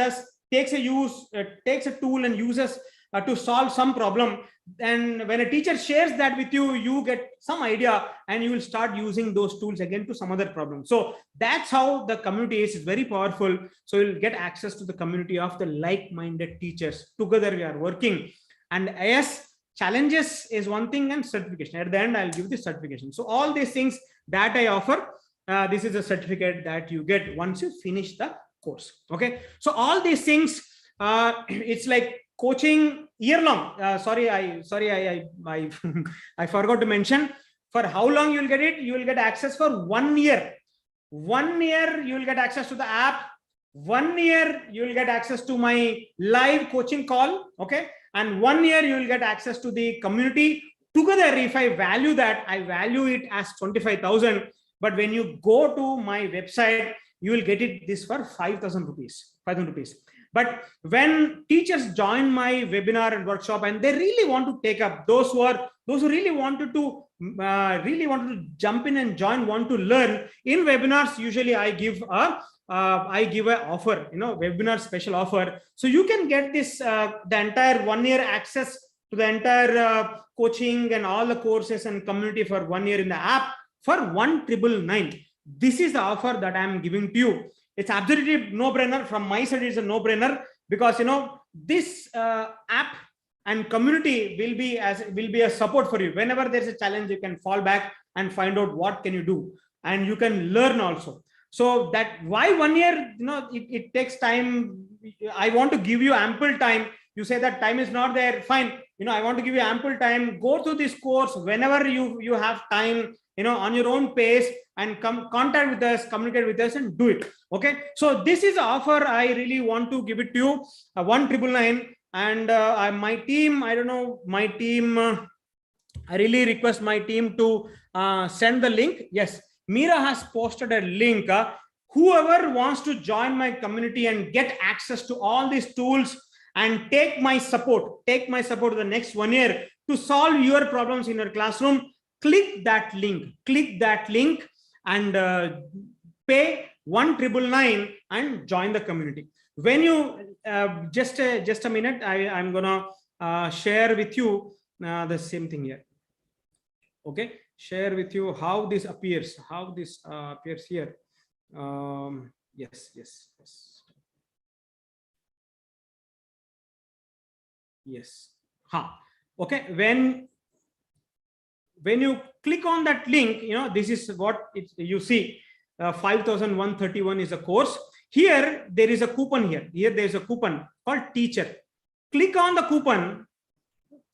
takes a tool and uses to solve some problem. And when a teacher shares that with you, you get some idea and you will start using those tools again to some other problem. So that's how the community is very powerful. So you'll get access to the community of the like-minded teachers. Together we are working. And yes, challenges is one thing and certification. At the end, I'll give the certification. So all these things that I offer, this is a certificate that you get once you finish the course. Okay. So all these things, it's like coaching year long. I forgot to mention for how long you'll get it. You will get access for 1 year. 1 year you will get access to the app. 1 year you will get access to my live coaching call. Okay. And 1 year you will get access to the community. Together, if I value that, I value it as 25,000. But when you go to my website, you will get it this for 5,000 rupees. 5,000 rupees. But when teachers join my webinar and workshop and they really want to take up, those who really wanted to jump in and join, want to learn in webinars, usually I give a offer, webinar special offer. So you can get this the entire 1 year access to the entire coaching and all the courses and community for 1 year in the app for 1,999. This is the offer that I'm giving to you. It's absolutely no-brainer. From my side, it's a no-brainer because this app and community will be a support for you. Whenever there's a challenge, you can fall back and find out what can you do, and you can learn also. So that why 1 year, it takes time. I want to give you ample time. You say that time is not there. Fine. I want to give you ample time. Go through this course whenever you have time, on your own pace, and come contact with us, communicate with us, and do it. Okay. So this is the offer. I really want to give it to you, 1,999. And my team, I don't know, my team, I really request my team to send the link. Yes, Meera has posted a link. Whoever wants to join my community and get access to all these tools and take my support the next 1 year to solve your problems in your classroom, click that link and pay 1,999 and join the community. When you just a minute, I'm gonna share with you the same thing here. Okay, share with you how this appears, appears here. Yes. Okay, when you click on that link, this is what you see. 5,131 is a course. Here there is a coupon. Here there is a coupon called teacher. Click on the coupon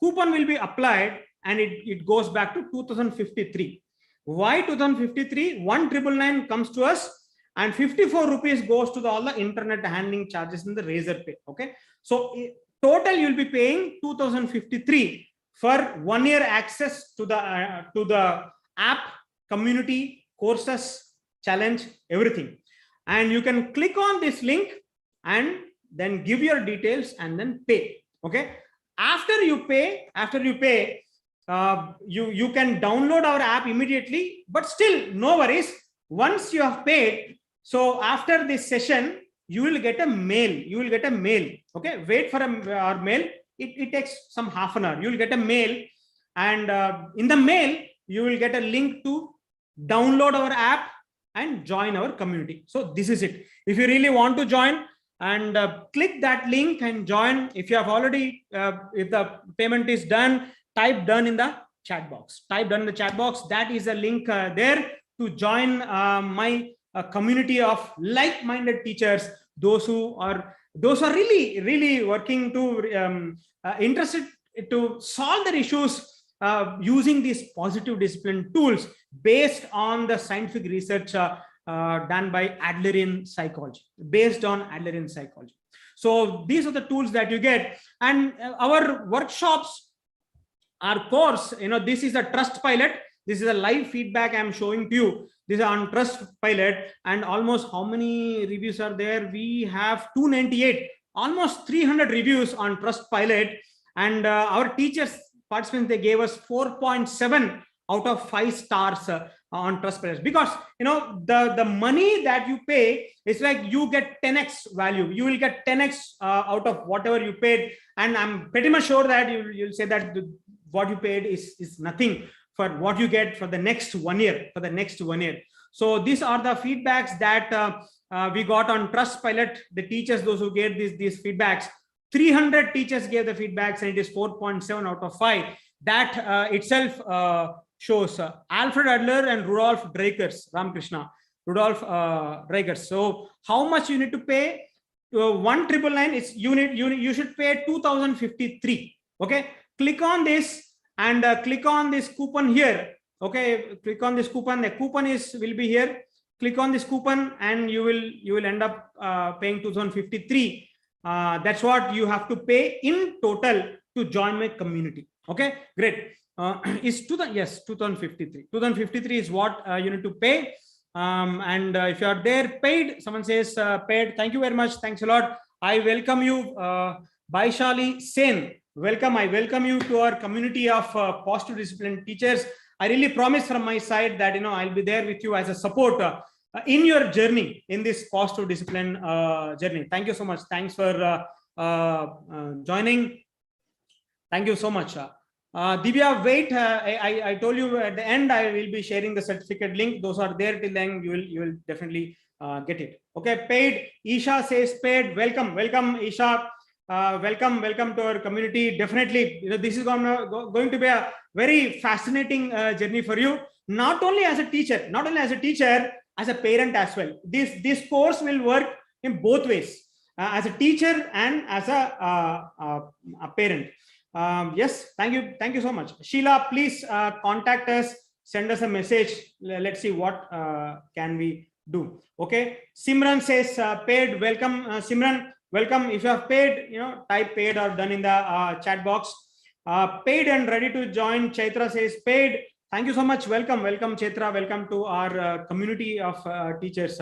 will be applied, and it goes back to 2053. Why 2053? 1,999 comes to us, and 54 rupees goes to all the internet handling charges in the Razorpay. Okay, so total you'll be paying 2,053 for 1 year access to the app, community, courses, challenge, everything. And you can click on this link and then give your details and then pay. Okay, after you pay, you can download our app immediately, but still no worries. Once you have paid, so after this session you will get a mail. Okay, wait for our mail. It takes some half an hour. You will get a mail, and in the mail you will get a link to download our app and join our community. So this is it. If you really want to join, and click that link and join. If you have already, if the payment is done, type done in the chat box. That is a link there to join my community of like-minded teachers, those who are really working to interested to solve their issues using these positive discipline tools based on the scientific research done by Adlerian psychology, So these are the tools that you get. And our workshops, our course, this is a Trust Pilot. This is a live feedback I'm showing to you. This is on Trust Pilot, and almost how many reviews are there? We have 298, almost 300 reviews on Trust Pilot. And our teachers, participants, they gave us 4.7 out of 5 stars on Trust Pilot, because the money that you pay is like you get 10x value. You will get 10x out of whatever you paid, and I'm pretty much sure that you'll say that what you paid is nothing for what you get for the next 1 year. So these are the feedbacks that we got on Trust Pilot. The teachers, those who gave these feedbacks, 300 teachers gave the feedbacks, and it is 4.7 out of 5. That itself shows Alfred Adler and Rudolf Dreikers, Rudolf Dreikers. So how much you need to pay? 1,999 is you should pay 2,053. Okay, click on this and click on this coupon here. Okay, click on this coupon. The coupon will be here. Click on this coupon and you will end up paying 2,053. That's what you have to pay in total to join my community. Okay, great. Is 2,053. 2,053 is what you need to pay. And if you are there paid, someone says paid. Thank you very much. Thanks a lot. I welcome you, Baishali Sen. Welcome. I welcome you to our community of positive discipline teachers. I really promise from my side that I'll be there with you as a support in your journey, in this positive discipline journey. Thank you so much. Thanks for joining. Thank you so much. Divya, wait. I told you at the end I will be sharing the certificate link. Those are there till then. You will definitely get it. Okay, paid. Isha says paid. Welcome, Isha. Welcome to our community. Definitely, this is going to be a very fascinating journey for you. Not only as a teacher, as a parent as well. This course will work in both ways, as a teacher and as a parent. Yes, thank you so much. Sheila, please contact us, send us a message. Let's see what can we do. Okay, Simran says paid. Welcome, Simran. Welcome. If you have paid, type paid or done in the chat box. Paid and ready to join. Chaitra says paid. Thank you so much. Welcome, Chaitra. Welcome to our community of teachers.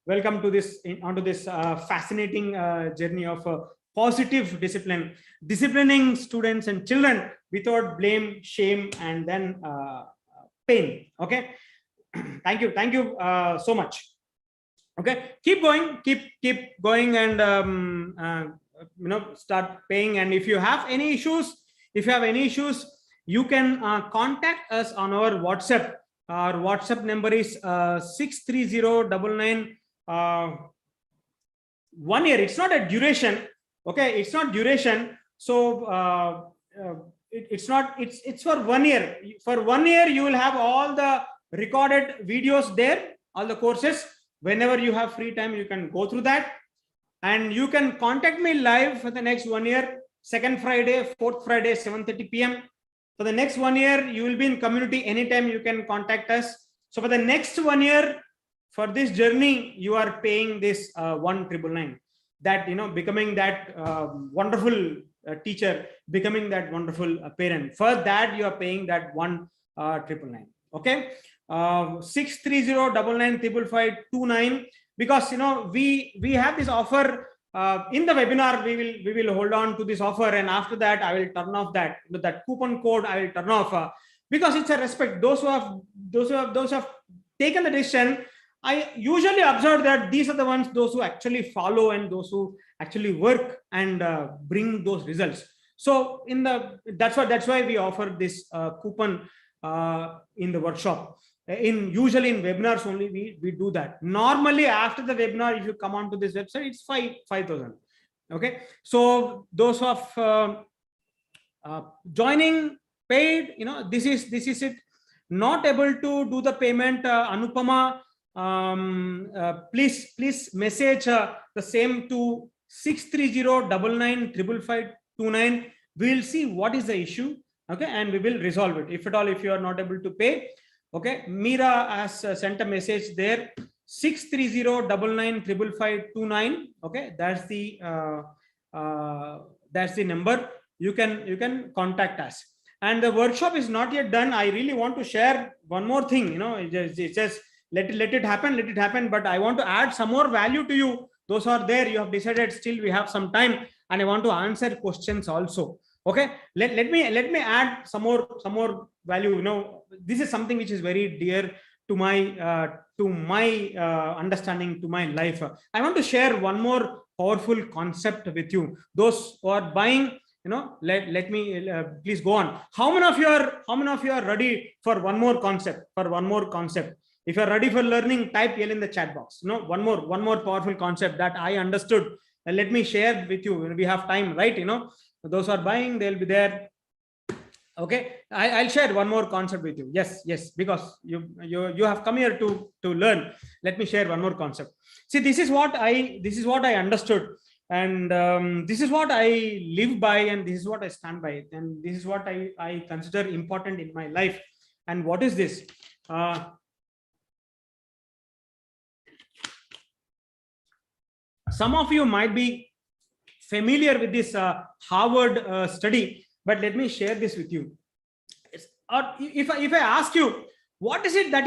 Welcome to this onto this fascinating journey of positive discipline, disciplining students and children without blame, shame, and then pain. Okay. Thank you so much. Okay, keep going, keep going, and start paying. And if you have any issues, you can contact us on our WhatsApp. Our WhatsApp number is 63099 1 year. It's not a duration. Okay, it's not duration. So it's for 1 year. For 1 year, you will have all the recorded videos there, all the courses. Whenever you have free time, you can go through that, and you can contact me live for the next 1 year, second Friday, fourth Friday, 7:30 p.m. For the next 1 year, you will be in community anytime. You can contact us. So for the next 1 year, for this journey, you are paying this 1,999. That becoming that wonderful teacher, becoming that wonderful parent. For that, you are paying that 1,999. Okay. 630995529, because we have this offer in the webinar. We will hold on to this offer, and after that I will turn off that coupon code. I will turn off because it's a respect. Those who have taken the decision, I usually observe that these are the ones, those who actually follow and those who actually work and bring those results. So that's why we offer this coupon in the workshop. Usually in webinars only we do that. Normally after the webinar, if you come onto this website, it's 5,000. Okay, so those of joining paid, this is it. Not able to do the payment, Anupama, please message the same to 630995559. We'll see what is the issue. Okay, and we will resolve it. If at all, if you are not able to pay. Okay, Meera has sent a message there, 630995559. Okay, that's the number. You can contact us. And the workshop is not yet done. I really want to share one more thing. It's just let it happen. But I want to add some more value to you. Those are there. You have decided still we have some time, and I want to answer questions also. Okay, let me add some more value. This is something which is very dear to my understanding, to my life. I want to share one more powerful concept with you. Those who are buying, let me please go on. How many of you are ready for one more concept? If you are ready for learning, type L in the chat box. One more powerful concept that I understood. Let me share with you. We have time, right? Those who are buying, they'll be there. Okay, I'll share one more concept with you. Yes, because you have come here to learn. Let me share one more concept. See, this is what I understood, and this is what I live by, and this is what I stand by, and this is what I consider important in my life. And what is this? Some of you might be familiar with this Harvard study, but let me share this with you. If I ask you, what is it that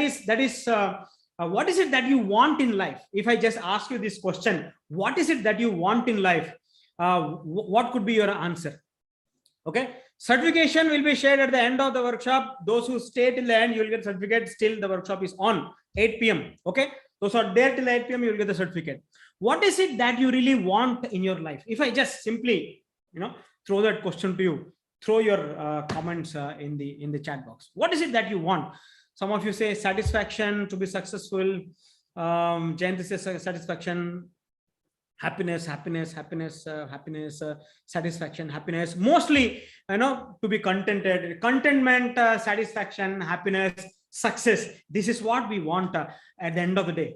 you want in life? If I just ask you this question, what is it that you want in life? What could be your answer? Okay, certification will be shared at the end of the workshop. Those who stay till the end, you will get certificate. Still, the workshop is on 8 p.m. Okay, those are there till 8 p.m. you will get the certificate. What is it that you really want in your life? If I just simply, throw that question to you, throw your comments in the chat box. What is it that you want? Some of you say satisfaction, to be successful. Jayanti says satisfaction, happiness, satisfaction, happiness. Mostly, to be contented, contentment, satisfaction, happiness, success. This is what we want at the end of the day.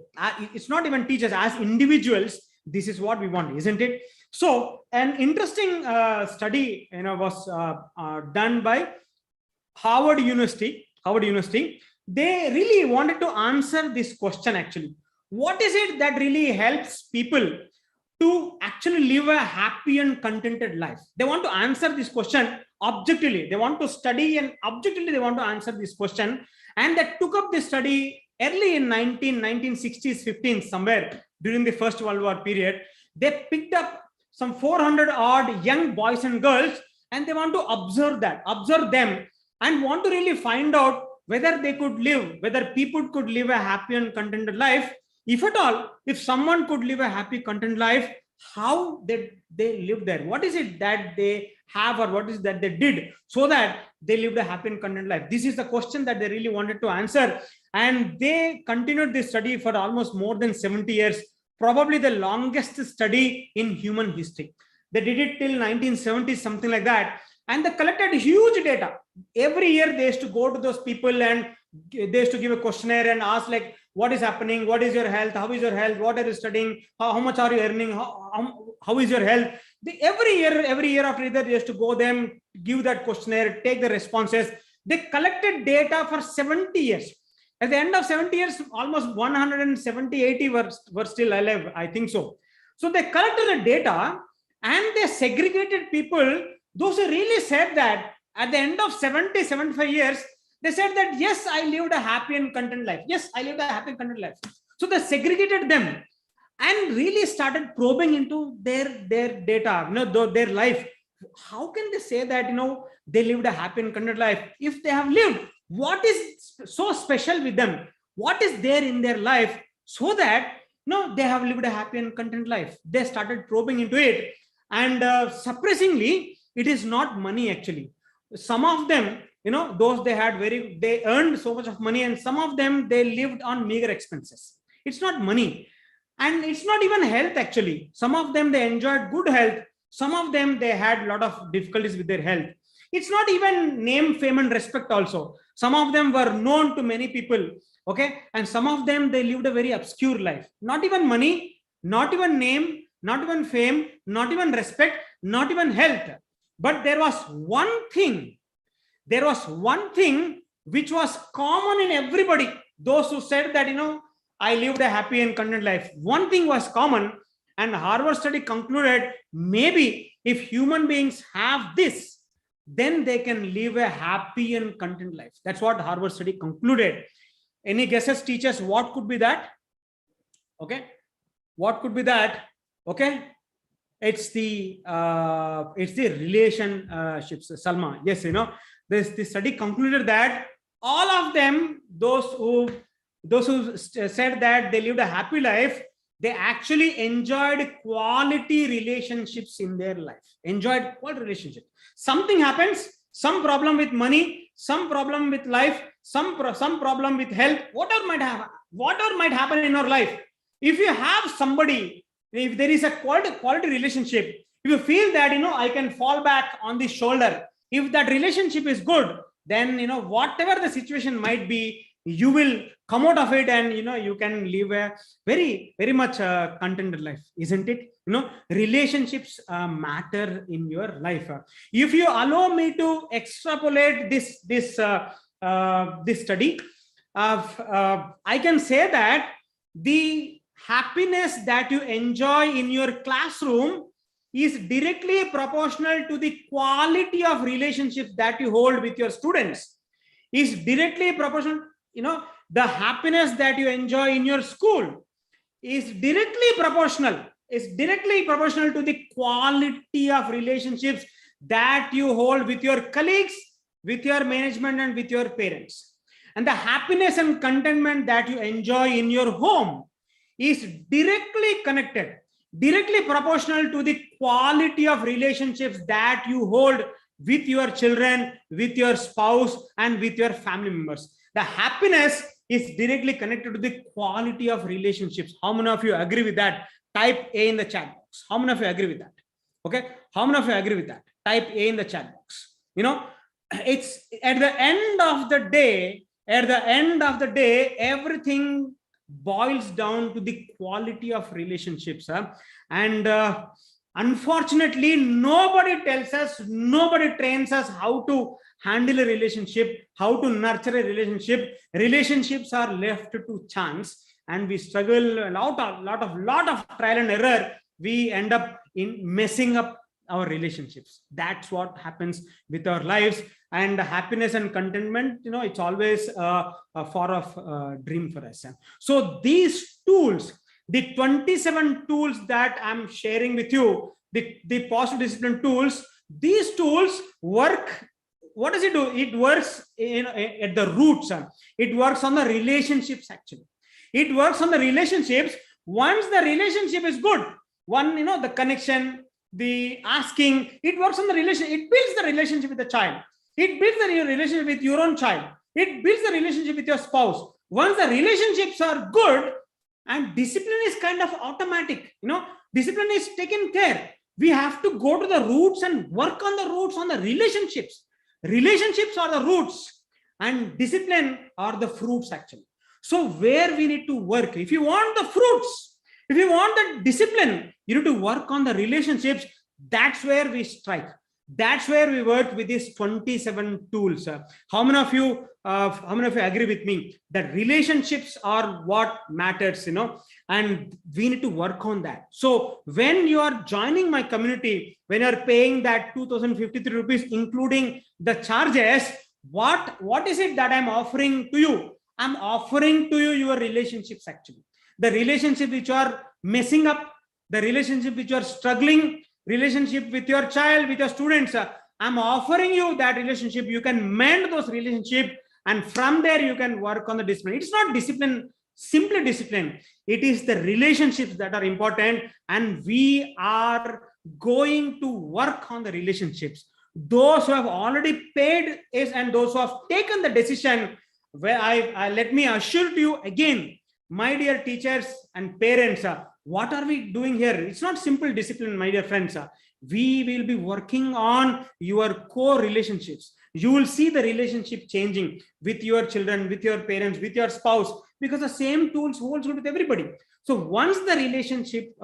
It's not even teachers, as individuals, this is what we want, isn't it? So an interesting study was done by Harvard University. They really wanted to answer this question. Actually, what is it that really helps people to actually live a happy and contented life? They want to answer this question objectively. They want to study and objectively they want to answer this question. And they took up this study early in 1960s, 15s, somewhere during the First World War period. They picked up some 400 odd young boys and girls, and they want to observe them, and want to really find out whether they could live, whether people could live a happy and contented life. If at all, if someone could live a happy, contented life, how they live there? What is it that they have, or what is that they did so that they lived a happy and contented life? This is the question that they really wanted to answer. And they continued this study for almost more than 70 years, probably the longest study in human history. They did it till 1970, something like that. And they collected huge data. Every year they used to go to those people and they used to give a questionnaire and ask, like, what is happening? What is your health? How is your health? What are you studying? How much are you earning? How is your health? Every year after either, they used to go them, give that questionnaire, take the responses. They collected data for 70 years. At the end of 70 years, almost 170, 80 were still alive, I think so. So they collected the data and they segregated people, those who really said that at the end of 70, 75 years, they said that, yes, I lived a happy and content life. Yes, I lived a happy and content life. So they segregated them and really started probing into their data, their life. How can they say that, they lived a happy and content life? If they have lived, what is so special with them? What is there in their life so that, they have lived a happy and content life? They started probing into it. And surprisingly, it is not money actually. Some of them, those they earned so much of money, and some of them, they lived on meager expenses. It's not money. And it's not even health actually. Some of them, they enjoyed good health. Some of them, they had a lot of difficulties with their health. It's not even name, fame, and respect also. Some of them were known to many people. Okay. And some of them, they lived a very obscure life. Not even money, not even name, not even fame, not even respect, not even health. But there was one thing which was common in everybody. Those who said that, I lived a happy and content life. One thing was common, and Harvard study concluded, maybe if human beings have this, then they can live a happy and content life. That's what Harvard study concluded. Any guesses, teachers? What could be that? Okay. What could be that? Okay. It's the relationships, Salma. Yes, this study concluded that all of them, those who said that they lived a happy life, they actually enjoyed quality relationships in their life. Enjoyed quality relationships. Something happens, some problem with money, some problem with life, some problem with health, whatever might happen in your life. If you have somebody, if there is a quality relationship, if you feel that, I can fall back on the shoulder, if that relationship is good, then, whatever the situation might be, you will come out of it and, you can live a very, very much contented life, isn't it? Relationships matter in your life. If you allow me to extrapolate this study, I can say that the happiness that you enjoy in your classroom is directly proportional to the quality of relationships that you hold with your students. Is directly proportional, the happiness that you enjoy in your school is directly proportional to the quality of relationships that you hold with your colleagues, with your management, and with your parents. And the happiness and contentment that you enjoy in your home is directly proportional to the quality of relationships that you hold with your children, with your spouse, and with your family members. The happiness is directly connected to the quality of relationships. How many of you agree with that? Type A in the chat box. How many of you agree with that? Okay. How many of you agree with that? Type A in the chat box. It's at the end of the day, everything boils down to the quality of relationships. And unfortunately, nobody tells us, nobody trains us how to handle a relationship, how to nurture a relationship. Relationships are left to chance, and we struggle a lot of trial and error. We end up in messing up our relationships. That's what happens with our lives. And happiness and contentment, it's always a far off dream for us. So these tools, the 27 tools that I'm sharing with you, the positive discipline tools, these tools work. What does it do? It works at the roots. It works on the relationships. Actually, it works on the relationships. Once the relationship is good, the connection, the asking, it works on the relation. It builds the relationship with the child. It builds the relationship with your own child. It builds the relationship with your spouse. Once the relationships are good, and discipline is kind of automatic, discipline is taken care. We have to go to the roots and work on the roots, on the relationships. Relationships are the roots and discipline are the fruits actually. So where we need to work, if you want the fruits, if you want the discipline, you need to work on the relationships. That's where we strike. That's where we work with these 27 tools. How many of you agree with me that relationships are what matters, and we need to work on that. So when you are joining my community, when you are paying that 2,053 rupees, including the charges, what is it that I'm offering to you? I'm offering to you your relationships actually. The relationship which you are messing up, the relationship which you are struggling, relationship with your child, with your students, I'm offering you that relationship. You can mend those relationships, and from there you can work on the discipline. It's not discipline, simply discipline. It is the relationships that are important, and we are going to work on the relationships. Those who have already paid is, and those who have taken the decision, where I let me assure to you again, my dear teachers and parents, what are we doing here? It's not simple discipline, my dear friends. We will be working on your core relationships. You will see the relationship changing with your children, with your parents, with your spouse, because the same tools holds good with everybody. So once the relationship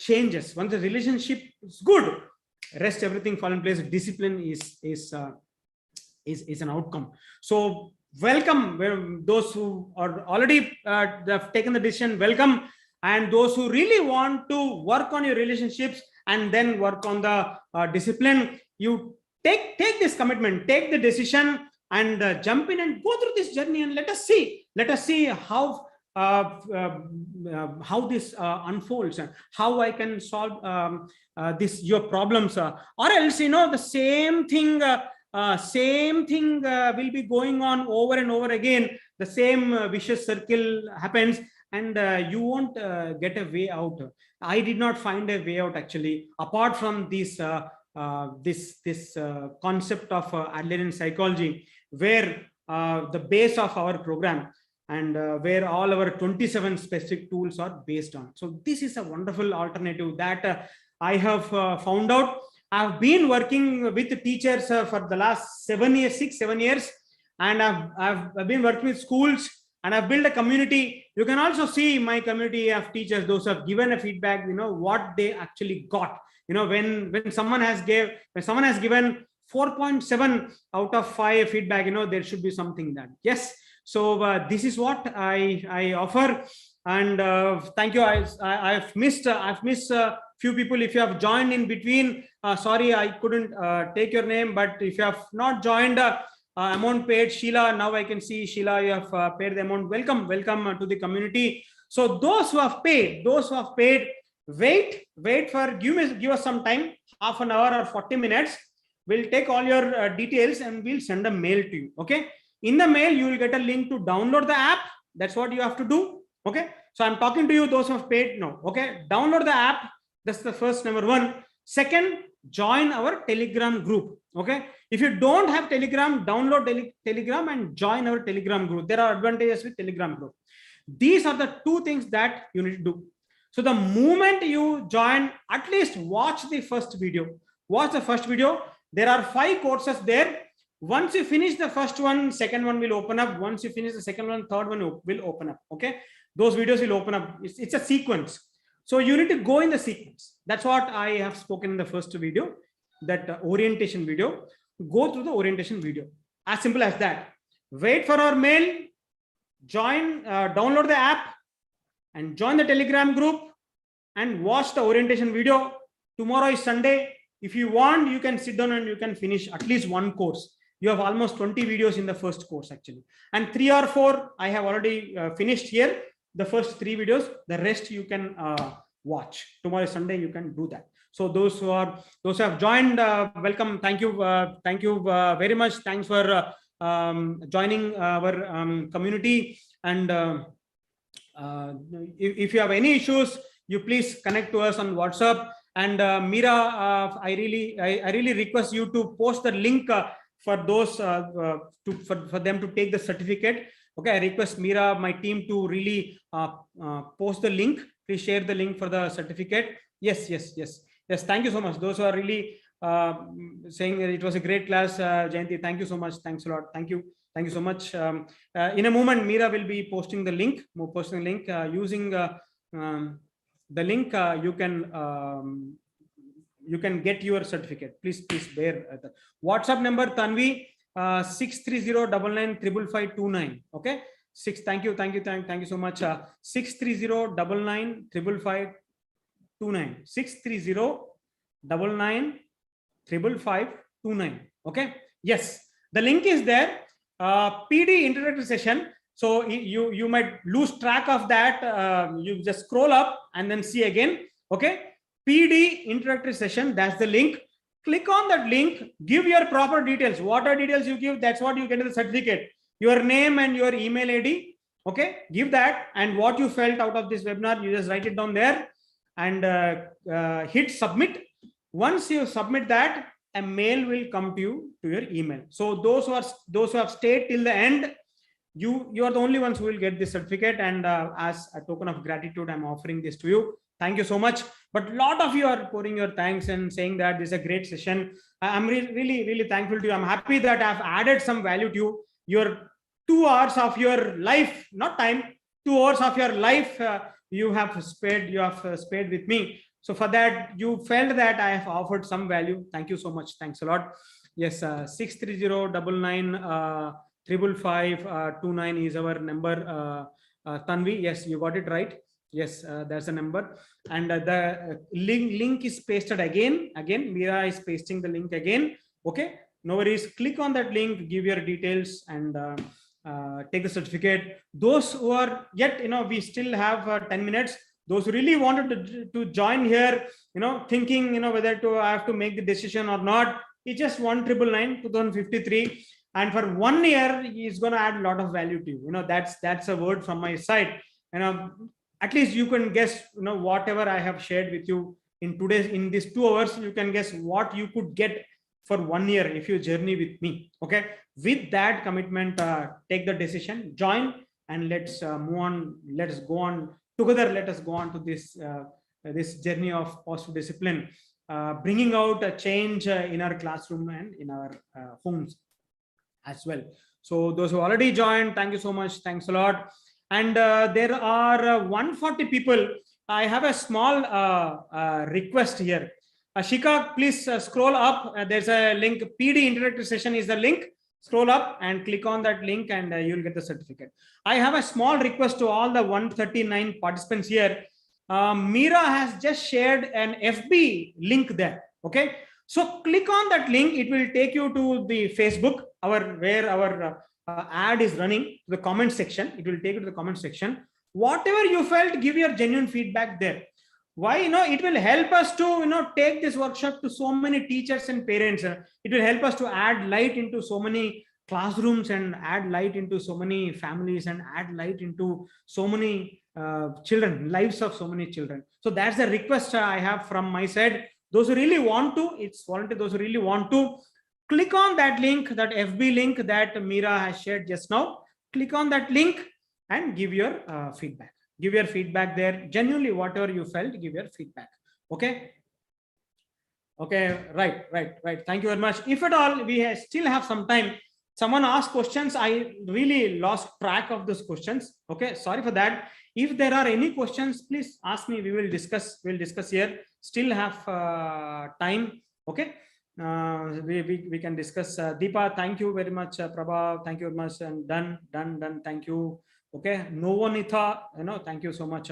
changes, once the relationship is good, rest everything fall in place. Discipline is an outcome. So welcome those who are already have taken the decision, welcome, and those who really want to work on your relationships and then work on the discipline, you take this commitment, take the decision, and jump in and go through this journey, and let us see how this unfolds, and how I can solve your problems, or else the same thing will be going on over and over again. The same vicious circle happens, and you won't get a way out. I did not find a way out actually, apart from this concept of Adlerian psychology, where the base of our program, and where all our 27 specific tools are based on. So this is a wonderful alternative that I have found out. I've been working with teachers for the last 7 years, and I've been working with schools, and I've built a community. You can also see my community of teachers, those who have given a feedback, what they actually got. When someone has given 4.7 out of 5 feedback, there should be something that, yes. So this is what I offer, and thank you. I've missed a few people. If you have joined in between, sorry, I couldn't take your name, but if you have not joined, amount paid, Sheila, now I can see Sheila, you have paid the amount. Welcome to the community. So those who have paid, wait for, give us some time, half an hour or 40 minutes. We'll take all your details and we'll send a mail to you. Okay. In the mail, you will get a link to download the app. That's what you have to do. Okay. So I'm talking to you, those who have paid now. Okay. Download the app. That's the first, number one. Second, join our Telegram group. Okay. If you don't have Telegram, download Telegram and join our Telegram group. There are advantages with Telegram group. These are the two things that you need to do. So the moment you join, at least watch the first video. Watch the first video. There are 5 courses there. Once you finish the first one, second one will open up. Once you finish the second one, third one will open up. Okay. Those videos will open up. It's a sequence. So you need to go in the sequence. That's what I have spoken in the first video, that orientation video. Go through the orientation video. As simple as that. Wait for our mail, join, download the app, and join the Telegram group, and watch the orientation video Tomorrow is Sunday. If you want, you can sit down and you can finish at least one course. You have almost 20 videos in the first course actually, and 3 or 4 I have already finished here. The first 3 videos, the rest you can watch. Tomorrow is Sunday, you can do that. So those who have joined, welcome. Thank you very much. Thanks for joining our community. And if you have any issues, you please connect to us on WhatsApp. And Meera, I really request you to post the link for those for them to take the certificate. Okay, I request Meera, my team, to really post the link. Please share the link for the certificate. Yes. Thank you so much. Those who are really saying that it was a great class, Jayanti. Thank you so much. Thanks a lot. Thank you so much. In a moment, Meera will be posting the link. Using the link. You can get your certificate. Please bear the WhatsApp number, Tanvi, 630995529. Okay, thank you so much. 630995529. 630995529. Okay, yes, the link is there. PD introductory session. So you might lose track of that. You just scroll up and then see again. Okay, PD introductory session, that's the link. Click on that link, give your proper details. What are details you give, that's what you get in the certificate. Your name and your email ID. Okay, give that, and what you felt out of this webinar, you just write it down there and hit submit. Once you submit that, a mail will come to you to your email. So those who have stayed till the end, you are the only ones who will get this certificate. And as a token of gratitude, I'm offering this to you. Thank you so much. But a lot of you are pouring your thanks and saying that this is a great session. I'm really thankful to you. I'm happy that I've added some value to you. Your 2 hours of your life, not time, 2 hours of your life, you have spared with me. So for that, you felt that I have offered some value. Thank you so much. Thanks a lot. Yes, 630995529 is our number. Tanvi, yes, you got it right. Yes, that's the number. And the link is pasted again. Meera is pasting the link again. Okay, no worries. Click on that link, give your details, and take the certificate. Those who are yet, we still have 10 minutes. Those who really wanted to join here, thinking, whether I have to make the decision or not, it's just 1999 and for 1 year, it's going to add a lot of value to you. That's a word from my side. At least you can guess, whatever I have shared with you in these 2 hours, you can guess what you could get for 1 year if you journey with me. Okay, with that commitment, take the decision, join, and let's move on. Let's go on together. Let us go on to this journey of positive discipline, bringing out a change in our classroom and in our homes as well. So those who already joined, thank you so much. Thanks a lot. And there are 140 people. I have a small request here. Ashika, please scroll up. There's a link. PD introductory session is the link. Scroll up and click on that link, and you'll get the certificate. I have a small request to all the 139 participants here. Meera has just shared an FB link there. Okay, so click on that link. It will take you to the Facebook, where our ad is running, the comment section. It will take you to the comment section. Whatever you felt, give your genuine feedback there. Why? It will help us to take this workshop to so many teachers and parents. It will help us to add light into so many classrooms, and add light into so many families, and add light into so many children, lives of so many children. So that's the request I have from my side. Those who really want to, it's voluntary. Those who really want to, click on that link, that FB link that Meera has shared just now. Click on that link and give your feedback. Give your feedback there. Genuinely, whatever you felt, give your feedback. Okay. Okay. Right. Thank you very much. If at all we still have some time, someone asked questions. I really lost track of those questions. Okay. Sorry for that. If there are any questions, please ask me. We will discuss. We'll discuss here. Still have time. Okay. We can discuss. Deepa, thank you very much. Prabha, thank you very much. And done. Thank you. Okay. No one Itha, thank you so much.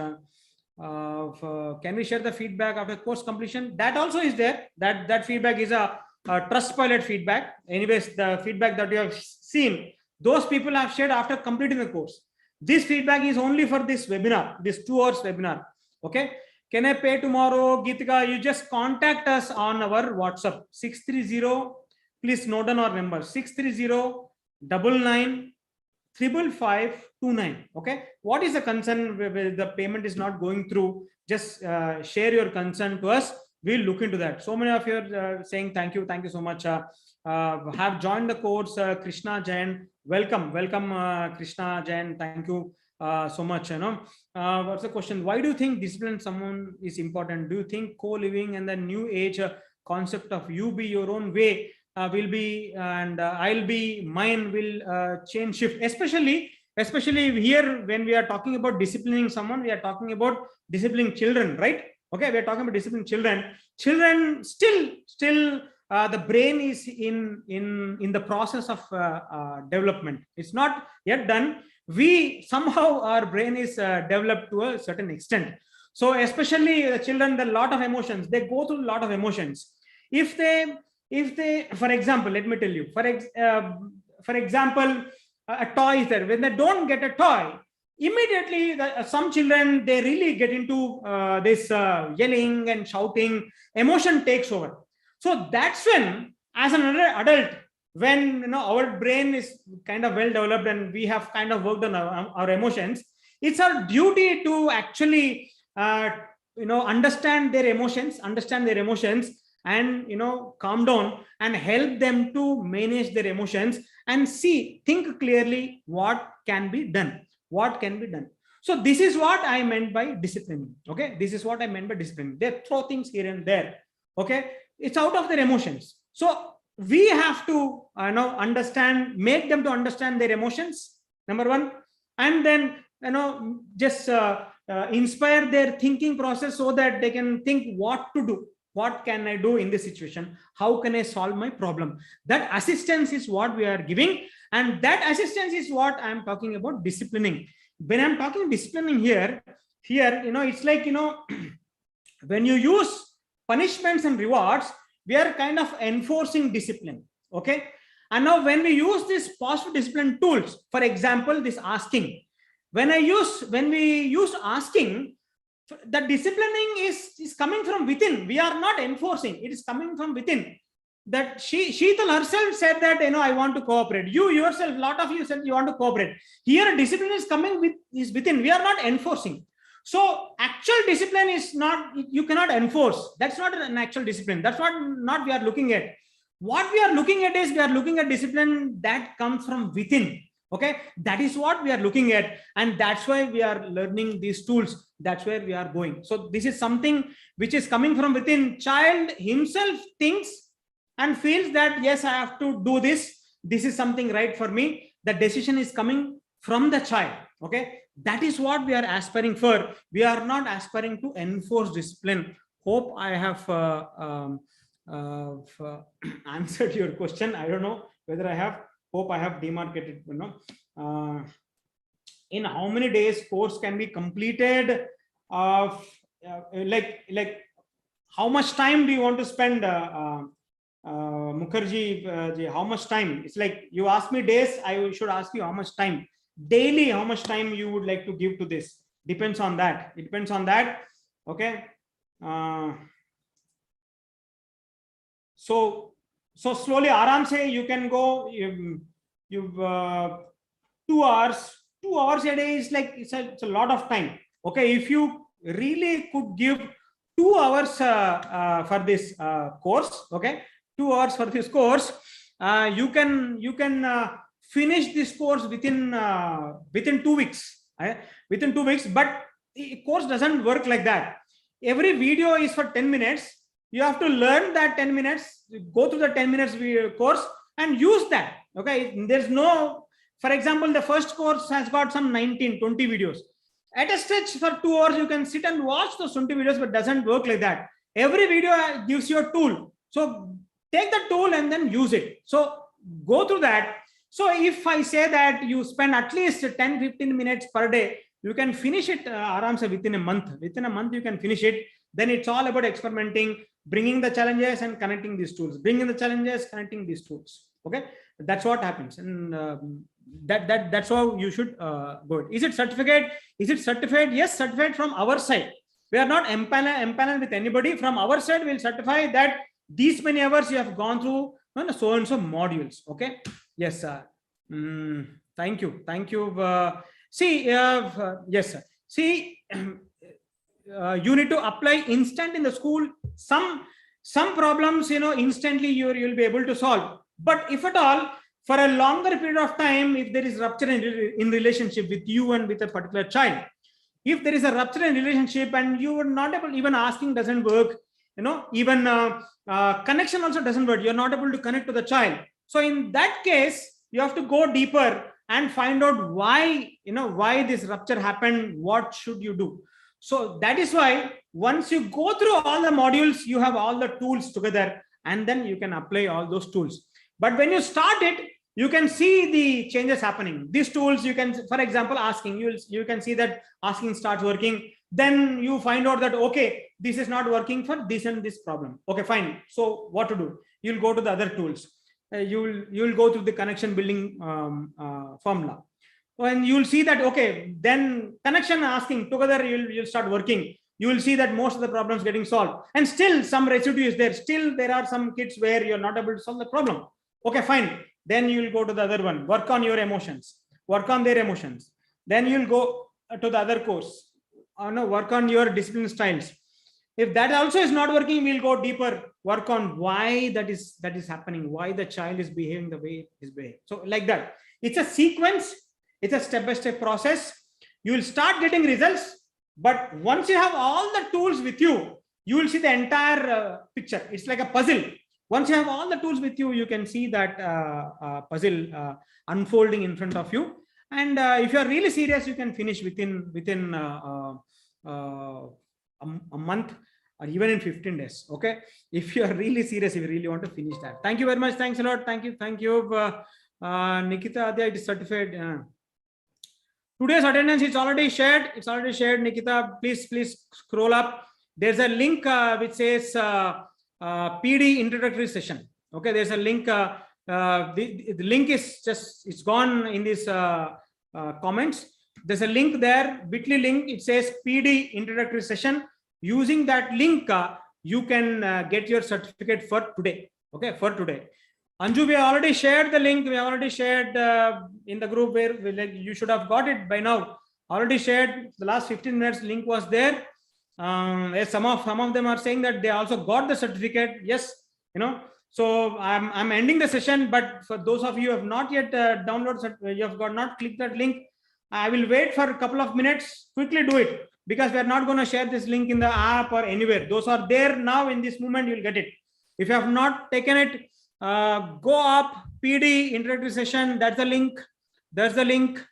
Can we share the feedback after course completion? That also is there. That feedback is a Trustpilot feedback. Anyways, the feedback that you have seen, those people have shared after completing the course. This feedback is only for this webinar, this 2 hours webinar. Okay. Can I pay tomorrow? Geetika, you just contact us on our WhatsApp 630. Please note down our number 630 99 55529. Okay. What is the concern where the payment is not going through? Just share your concern to us. We'll look into that. So many of you are saying thank you so much. Have joined the course. Krishna Jain, welcome Krishna Jain, thank you so much. What's the question? Why do you think discipline someone is important? Do you think co-living and the new age concept of you be your own way will be and I'll be mine will change, shift, especially here when we are talking about disciplining someone, we are talking about disciplining children, right? Okay, we are talking about disciplining children still the brain is in the process of development. It's not yet done. We somehow our brain is developed to a certain extent. So especially the children, there are a lot of emotions. They go through a lot of emotions. If they, for example, let me tell you, for example, a toy is there. When they don't get a toy, immediately some children, they really get into this yelling and shouting. Emotion takes over. So that's when, as an adult, when our brain is kind of well developed and we have kind of worked on our emotions, it's our duty to actually understand their emotions and calm down and help them to manage their emotions and think clearly what can be done. So this is what I meant by discipline. Okay, this is what I meant by discipline. They throw things here and there. Okay, it's out of their emotions. So we have to make them to understand their emotions, number one, and then just inspire their thinking process so that they can think what to do. What can I do in this situation? How can I solve my problem? That assistance is what we are giving, and that assistance is what I'm talking about disciplining. When I'm talking disciplining here, it's like when you use punishments and rewards, we are kind of enforcing discipline. Okay. And now when we use these positive discipline tools, for example, this asking, when we use asking, the disciplining is coming from within. We are not enforcing. It is coming from within. That Sheetal herself said that, I want to cooperate. You yourself, a lot of you said you want to cooperate. Here, discipline is coming is within. We are not enforcing. So actual discipline is not, you cannot enforce. That's not an actual discipline. That's not we are looking at. What we are looking at is we are looking at discipline that comes from within. Okay, that is what we are looking at, and that's why we are learning these tools. That's where we are going. So this is something which is coming from within. Child himself thinks and feels that yes, I have to do this. This is something right for me. The decision is coming from the child. Okay, that is what we are aspiring for. We are not aspiring to enforce discipline. Hope I have answered your question. I don't know whether I have. Hope I have demarcated. In how many days course can be completed? Like how much time do you want to spend, Mukherjee? How much time? It's like you ask me days. I should ask you how much time daily. How much time you would like to give to this? Depends on that. It depends on that. Okay. So slowly, aram say you can go. You've 2 hours. 2 hours a day is like it's a lot of time. Okay, if you really could give 2 hours for this course, okay, 2 hours for this course, you can finish this course within 2 weeks. Within 2 weeks, but the course doesn't work like that. Every video is for 10 minutes. You have to learn that 10 minutes, go through the 10 minutes course and use that. Okay, there's no, for example, the first course has got some 19, 20 videos. At a stretch for 2 hours, you can sit and watch those 20 videos, but it doesn't work like that. Every video gives you a tool. So take the tool and then use it. So go through that. So if I say that you spend at least 10-15 minutes per day you can finish it aram se within a month. Within a month you can finish it. Then it's all about experimenting, bringing the challenges and connecting these tools, bringing the challenges, connecting these tools. Okay, that's what happens. And that's how you should go. Is it certificate? Is it certified? Yes, certified from our side. We are not empaneled with anybody. From our side, we'll certify that these many hours you have gone through so and so modules. Okay. Yes, sir. Thank you. Thank you. See, yes, sir. See, you need to apply instant in the school. Some problems, instantly you'll be able to solve. But if at all, for a longer period of time, if there is rupture in relationship with you and with a particular child, if there is a rupture in relationship and you are not able, even asking doesn't work, even connection also doesn't work, you're not able to connect to the child. So in that case, you have to go deeper and find out why, why this rupture happened, what should you do. So that is why once you go through all the modules, you have all the tools together, and then you can apply all those tools. But when you start it, you can see the changes happening. These tools, you can, for example, asking, you can see that asking starts working. Then you find out that, okay, this is not working for this and this problem. Okay, fine. So what to do? You'll go to the other tools. You'll go through the connection building formula. And you'll see that, okay, then connection asking together, you'll start working. You will see that most of the problems getting solved. And still some residue is there. Still there are some kids where you're not able to solve the problem. Okay, fine. Then you'll go to the other one, work on your emotions, work on their emotions. Then you'll go to the other course, work on your discipline styles. If that also is not working, we'll go deeper, work on why that is happening, why the child is behaving the way it is behaving. So like that, it's a sequence, it's a step-by-step process. You will start getting results, but once you have all the tools with you, you will see the entire picture. It's like a puzzle. Once you have all the tools with you, you can see that puzzle unfolding in front of you. And if you are really serious, you can finish within a month or even in 15 days. Okay. If you are really serious, if you really want to finish that. Thank you very much. Thanks a lot. Thank you. Thank you. Nikita Adya, it is certified. Today's attendance is already shared. It's already shared. Nikita, please scroll up. There's a link which says PD introductory session. Okay, there's a link. The link is it's gone in these comments. There's a link there, bit.ly link. It says PD introductory session. Using that link, you can get your certificate for today. Okay, for today. Anju, we already shared the link. We already shared in the group where you should have got it by now. Already shared. The last 15 minutes link was there. Some of them are saying that they also got the certificate. Yes, So I'm ending the session. But for those of you who have not yet downloaded, you have not clicked that link. I will wait for a couple of minutes. Quickly do it, because we are not going to share this link in the app or anywhere. Those are there now. In this moment, you'll get it. If you have not taken it, go up, PD introductory session. That's the link. There's the link.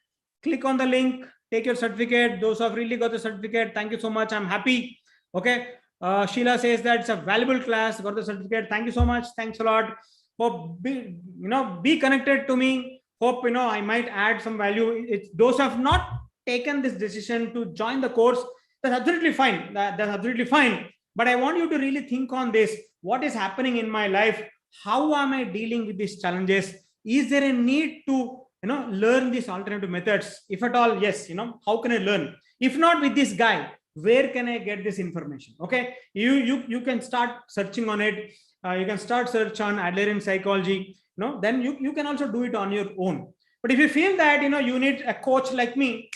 Click on the link. Take your certificate. Those who have really got the certificate, thank you so much. I'm happy. Okay. Sheila says that it's a valuable class. Got the certificate. Thank you so much. Thanks a lot. Hope be connected to me. Hope I might add some value. It's those who have not taken this decision to join the course. That's absolutely fine. That's absolutely fine. But I want you to really think on this. What is happening in my life? How am I dealing with these challenges? Is there a need to learn these alternative methods? If at all, yes, how can I learn? If not with this guy, where can I get this information? Okay, you can start searching on it. You can start search on Adlerian psychology. Then you can also do it on your own. But if you feel that you need a coach like me,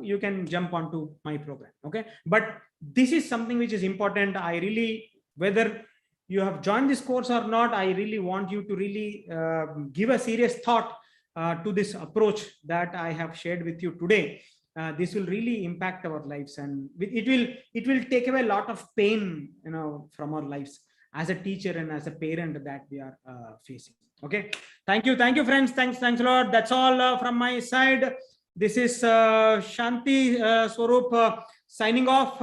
you can jump onto my program. Okay, but this is something which is important. I really, whether you have joined this course or not, I really want you to really give a serious thought to this approach that I have shared with you today. This will really impact our lives, and it will take away a lot of pain from our lives as a teacher and as a parent that we are facing. Okay, thank you friends. Thanks a lot. That's all from my side. This is Shanti Swarup signing off.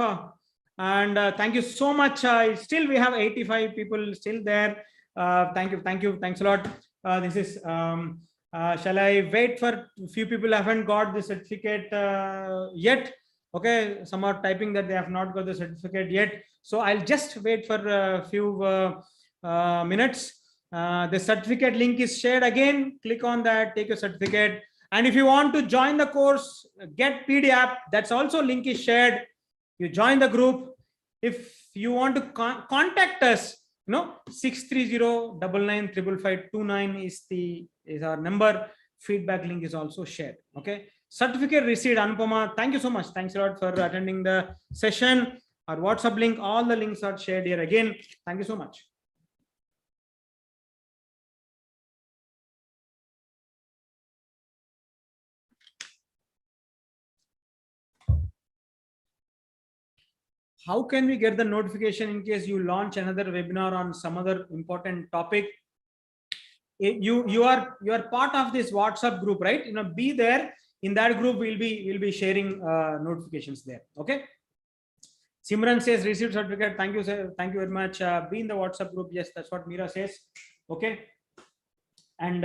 And thank you so much. Still we have 85 people still there. Thank you. Thanks a lot. This is Shall I wait for a few people haven't got the certificate yet? Okay, some are typing that they have not got the certificate yet. So I'll just wait for a few minutes. The certificate link is shared again. Click on that, take your certificate. And if you want to join the course, get PDF, that's also link is shared. You join the group. If you want to contact us, 630-995529 is our number. Feedback link is also shared. Okay. Certificate received, Anupama. Thank you so much. Thanks a lot for attending the session. Our WhatsApp link, all the links are shared here again. Thank you so much. How can we get the notification in case you launch another webinar on some other important topic? You are part of this WhatsApp group, right? Be there. In that group, we'll be sharing notifications there. Okay. Simran says received certificate. Thank you, sir. Thank you very much. Be in the WhatsApp group. Yes, that's what Meera says. Okay. And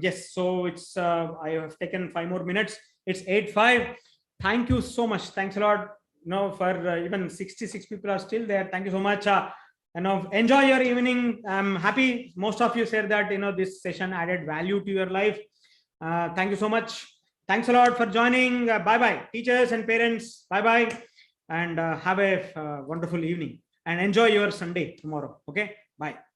yes, so it's I have taken 5 more minutes. It's 8:05. Thank you so much. Thanks a lot. For even 66 people are still there. Thank you so much. Enjoy your evening. I'm happy most of you said that this session added value to your life. Thank you so much. Thanks a lot for joining. Bye bye, teachers and parents. Bye bye, and have a wonderful evening and enjoy your Sunday tomorrow. Okay, bye.